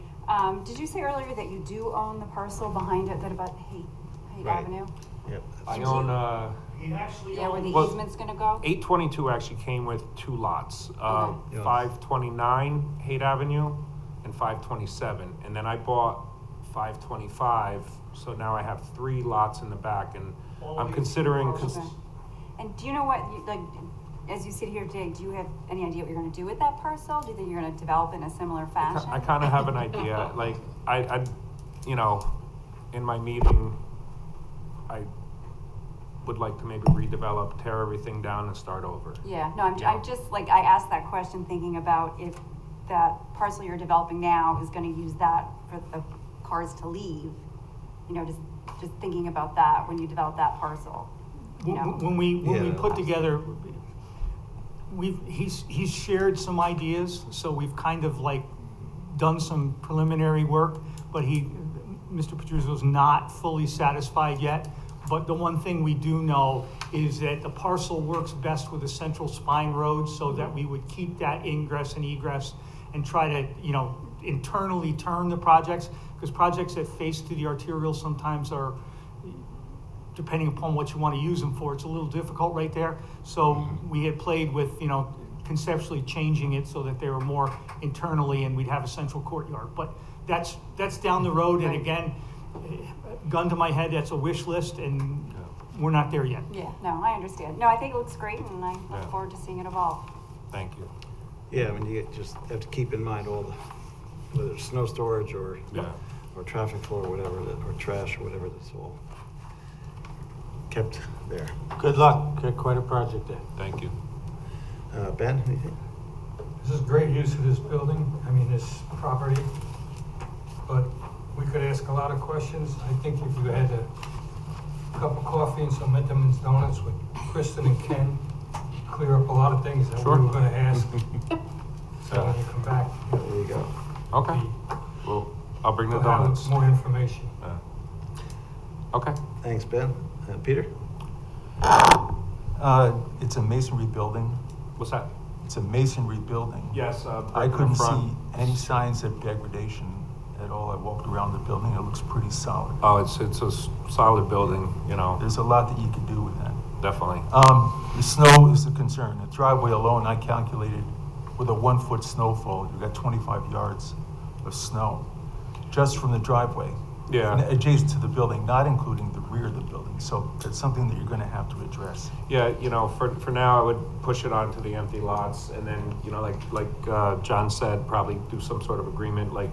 Did you say earlier that you do own the parcel behind it that about Haight Right. Avenue? Yep. I own, It actually Yeah, where the Well, easement's gonna go? 822 actually came with 2 lots. Yeah. 529 Haight Avenue and 527. And then I bought 525, so now I have 3 lots in the back, and I'm considering, Okay. And do you know what, like, as you sit here today, do you have any idea what you're gonna do with that parcel? Do you think you're gonna develop in a similar fashion? I kind of have an idea, like, I, you know, in my meeting, I would like to maybe redevelop, tear everything down and start over. Yeah, no, Yeah. I'm just, like, I asked that question thinking about if that parcel you're developing now is gonna use that for the cars to leave. You know, just thinking about that when you develop that parcel, you know. When we Yeah. put together, he's shared some ideas, so we've kind of like done some preliminary work, but Mr. Petruzzo's not fully satisfied yet. But the one thing we do know is that the parcel works best with a central spine road, so that we would keep that ingress and egress and try to, you know, internally turn the projects, because projects that face to the arterial sometimes are, depending upon what you want to use them for, it's a little difficult right there. So we had played with, you know, conceptually changing it so that they were more internally and we'd have a central courtyard. But that's down the road, and again, gun to my head, that's a wish list, and we're not there yet. Yeah, no, I understand. No, I think it looks great, and I look forward to seeing it evolve. Thank you. Yeah, I mean, you just have to keep in mind all the, whether it's snow storage or traffic flow or whatever, or trash or whatever, that's all kept there. Good luck, got quite a project there. Thank you. Ben, anything? This is great use of this building, I mean, this property, but we could ask a lot of questions. I think if you had a cup of coffee and some Entenmann's Donuts with Kristen and Ken, clear up a lot of things that we were gonna ask. So when you come back, There you go. Okay. Well, I'll bring the we'll have donuts. more information. Okay. Thanks, Ben. Peter? It's a masonry building. What's that? It's a masonry building. Yes. I in the couldn't front. see any signs of degradation at all. I walked around the building, it looks pretty solid. Oh, it's a solid building, you know, There's a lot that you can do with that. definitely. The snow is a concern. The driveway alone, I calculated with a 1 foot snowfall, you got 25 yards of snow just from the driveway. Yeah. And adjacent to the building, not including the rear of the building. So that's something that you're gonna have to address. Yeah, you know, for now, I would push it onto the empty lots, and then, you know, like John said, probably do some sort of agreement, like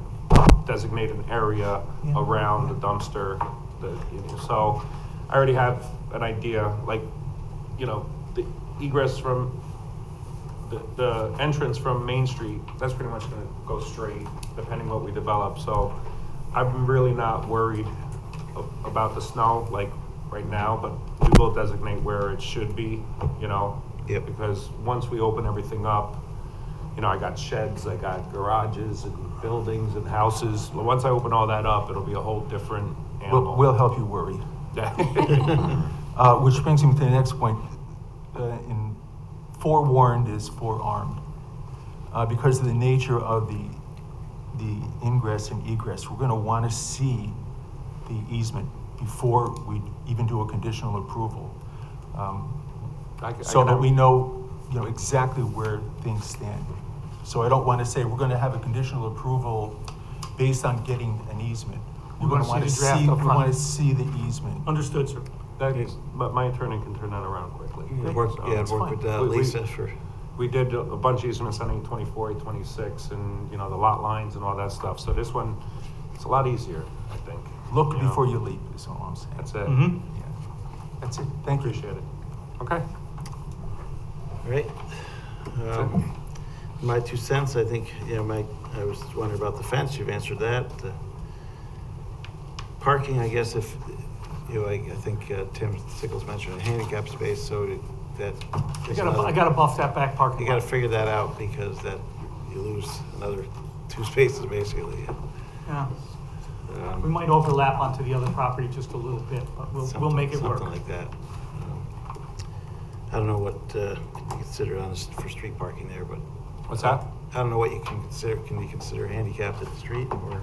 designate an area around the dumpster. So I already have an idea, like, you know, the egress from the entrance from Main Street, that's pretty much gonna go straight, depending what we develop. So I'm really not worried about the snow, like, right now, but we will designate where it should be, you know? Yep. Because once we open everything up, you know, I got sheds, I got garages and buildings and houses. Once I open all that up, it'll be a whole different animal. We'll help you worry. Which brings me to the next point. In forewarned is forearmed. Because of the nature of the ingress and egress, we're gonna wanna see the easement before we even do a conditional approval. So that we know, you know, exactly where things stand. So I don't wanna say we're gonna have a conditional approval based on getting an easement. You wanna see the draft we up front. wanna see the easement. Understood, sir. But my attorney can turn that around quickly. Work So- with We- Lisa for, We did a bunch of easements on 824, 826, and, you know, the lot lines and all that stuff. So this one, it's a lot easier, I think. Look You know? before you leap, is all I'm saying. That's it. Mm-hmm. Yeah. That's it, thank you. Appreciate it. Okay. all right. My 2 cents, I think, you know, I was wondering about the fence, you've answered that. Parking, I guess if, you know, I think Tim Sickles mentioned a handicap space, so that. I gotta buff that back parking You lot. gotta figure that out, because that, you lose another 2 spaces basically. Yeah. We might overlap onto the other property just a little bit, but we'll make it work. Something like that. I don't know what you consider for street parking there, but. What's that? I don't know what you can consider. Can you consider handicapped at the street, or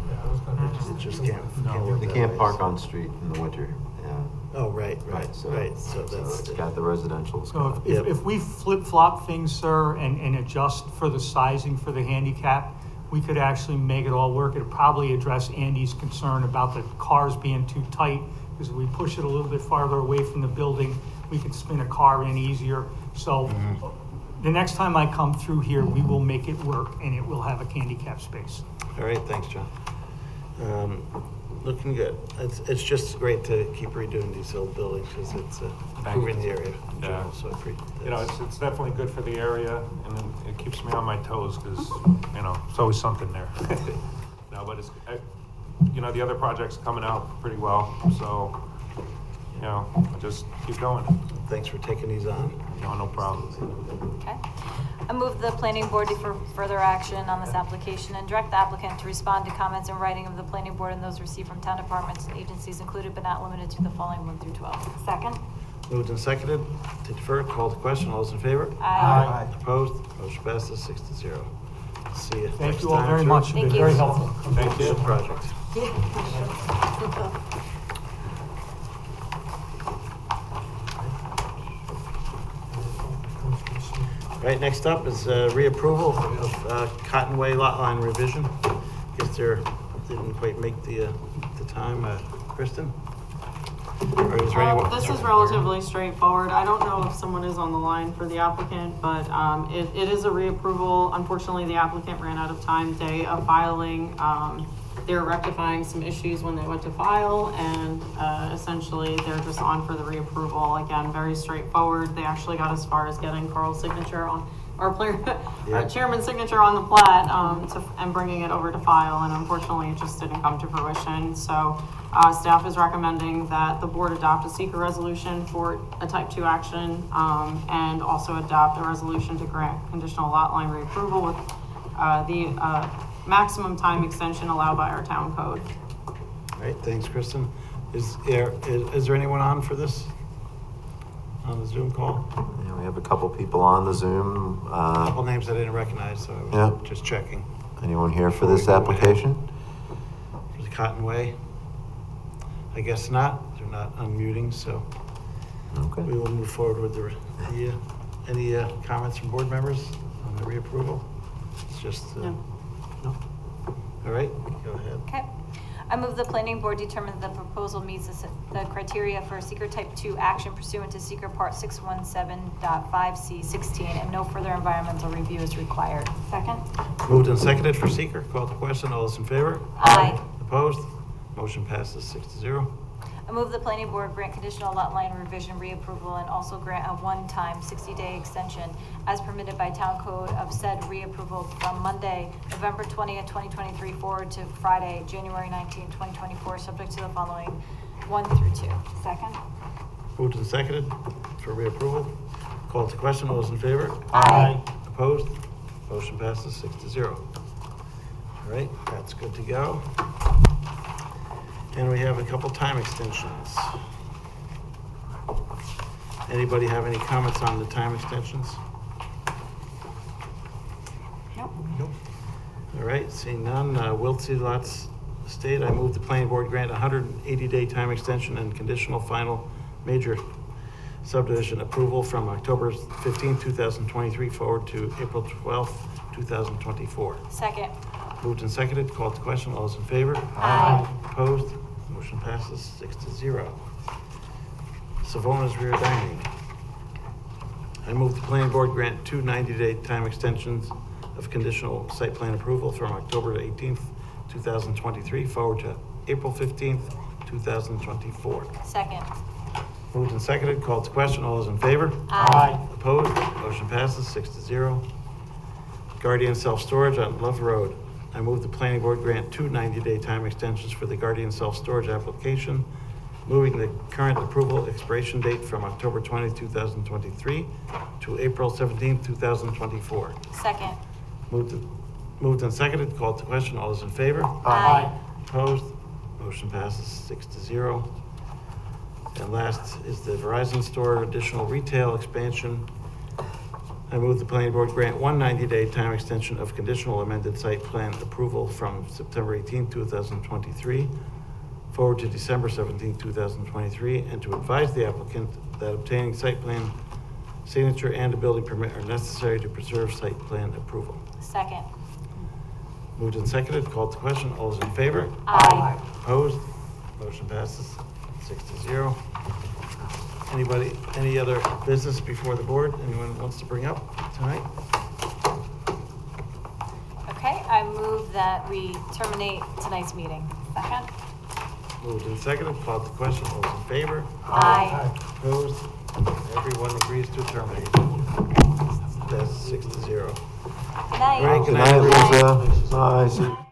Yeah, I was gonna it just can't work They that can't way? park on street in the winter, yeah. Oh, right. So that's. it's got the residential's So got. if we flip-flop things, sir, and adjust for the sizing for the handicap, we could actually make it all work. It'd probably address Andy's concern about the cars being too tight, because if we push it a little bit farther away from the building, we could spin a car in easier. So the next time I come through here, we will make it work, and it will have a handicap space. All right, thanks, John. looking good. It's just great to keep redoing these old buildings because it's improving the area in Yeah. general, so You know, it's definitely good for the area, and then it keeps me on my toes, because, you know, it's always something there. No, but it's, you know, the other project's coming out pretty well, so, you know, just keep going. Thanks for taking these on. No problem. Okay. I move the planning board for further action on this application and direct the applicant to respond to comments in writing of the planning board and those received from town departments and agencies included but not limited to the following 1 through 12. Second? Moved and seconded to defer, call to question. All those in favor? Aye. Opposed? Motion passes 6-0. See you Thank next you all time, very sir. much. You've been Thank very you. helpful. Thank you. Good project. Right, next up is reapproval of Cottonway lot line revision. Guess there didn't quite make the time. Kristen? Or is there anyone? This is relatively straightforward. I don't know if someone is on the line for the applicant, but it is a reapproval. Unfortunately, the applicant ran out of time day of filing. They were rectifying some issues when they went to file, and essentially they're just on for the reapproval. Again, very straightforward. They actually got as far as getting Carl's signature on, our chairman's signature on the plat, and bringing it over to file, and unfortunately it just didn't come to fruition. So staff is recommending that the board adopt a seeker resolution for a type 2 action, and also adopt a resolution to grant conditional lot line reapproval with the maximum time extension allowed by our town code. All right, thanks, Kristen. Is there anyone on for this? On the Zoom call? Yeah, we have a couple people on the Zoom. A couple names I didn't recognize, so I was Yeah. just checking. Anyone here for this application? For the Cottonway? I guess not. They're not unmuting, so Okay. we will move forward with any comments from board members on the reapproval? It's just, No. no? All right, go ahead. Okay. I move the planning board determine that the proposal meets the criteria for seeker type 2 action pursuant to seeker part 617.5C16 and no further environmental review is required. Second? Moved and seconded for seeker. Call to question. All those in favor? Aye. Opposed? Motion passes 6-0. I move the planning board grant conditional lot line revision reapproval and also grant a one-time 60-day extension as permitted by town code of said reapproval from Monday, November 20th, 2023 forward to Friday, January 19th, 2024, subject to the following 1 through 2. Second? Moved and seconded for reapproval. Call to question. All those in favor? Aye. Opposed? Motion passes 6-0. All right, that's good to go. And we have a couple time extensions. Anybody have any comments on the time extensions? Nope. All right, seeing none, Wiltsey Lots Estate, I move the planning board grant 180-day time extension and conditional final major subdivision approval from October 15, 2023 forward to April 12, 2024. Second. Moved and seconded, called to question. All those in favor? Aye. Opposed? Motion passes 6-0. Savona's Rear Dining. I move the planning board grant 2 90-day time extensions of conditional site plan approval from October 18th, 2023 forward to April 15th, 2024. Second. Moved and seconded, called to question. All those in favor? Aye. Opposed? Motion passes 6-0. Guardian Self-Storage on Love Road. I move the planning board grant 2 90-day time extensions for the Guardian Self-Storage application, moving the current approval expiration date from October 20, 2023 to April 17, 2024. Second. Moved and seconded, called to question. All those in favor? Aye. Opposed? Motion passes 6-0. And last is the Verizon store additional retail expansion. I move the planning board grant 1 90-day time extension of conditional amended site plan approval from September 18, 2023 forward to December 17, 2023, and to advise the applicant that obtaining site plan signature and a building permit are necessary to preserve site plan approval. Second. Moved and seconded, called to question. All those in favor? Aye. Opposed? Motion passes 6-0. Anybody, any other business before the board? Anyone wants to bring up tonight? Okay, I move that we terminate tonight's meeting. Second. Moved and seconded, called to question, all those in favor? Aye. Opposed? Everyone agrees to terminate. That's 6-0. Good night. Great, Good night, Lisa. Bye. See you.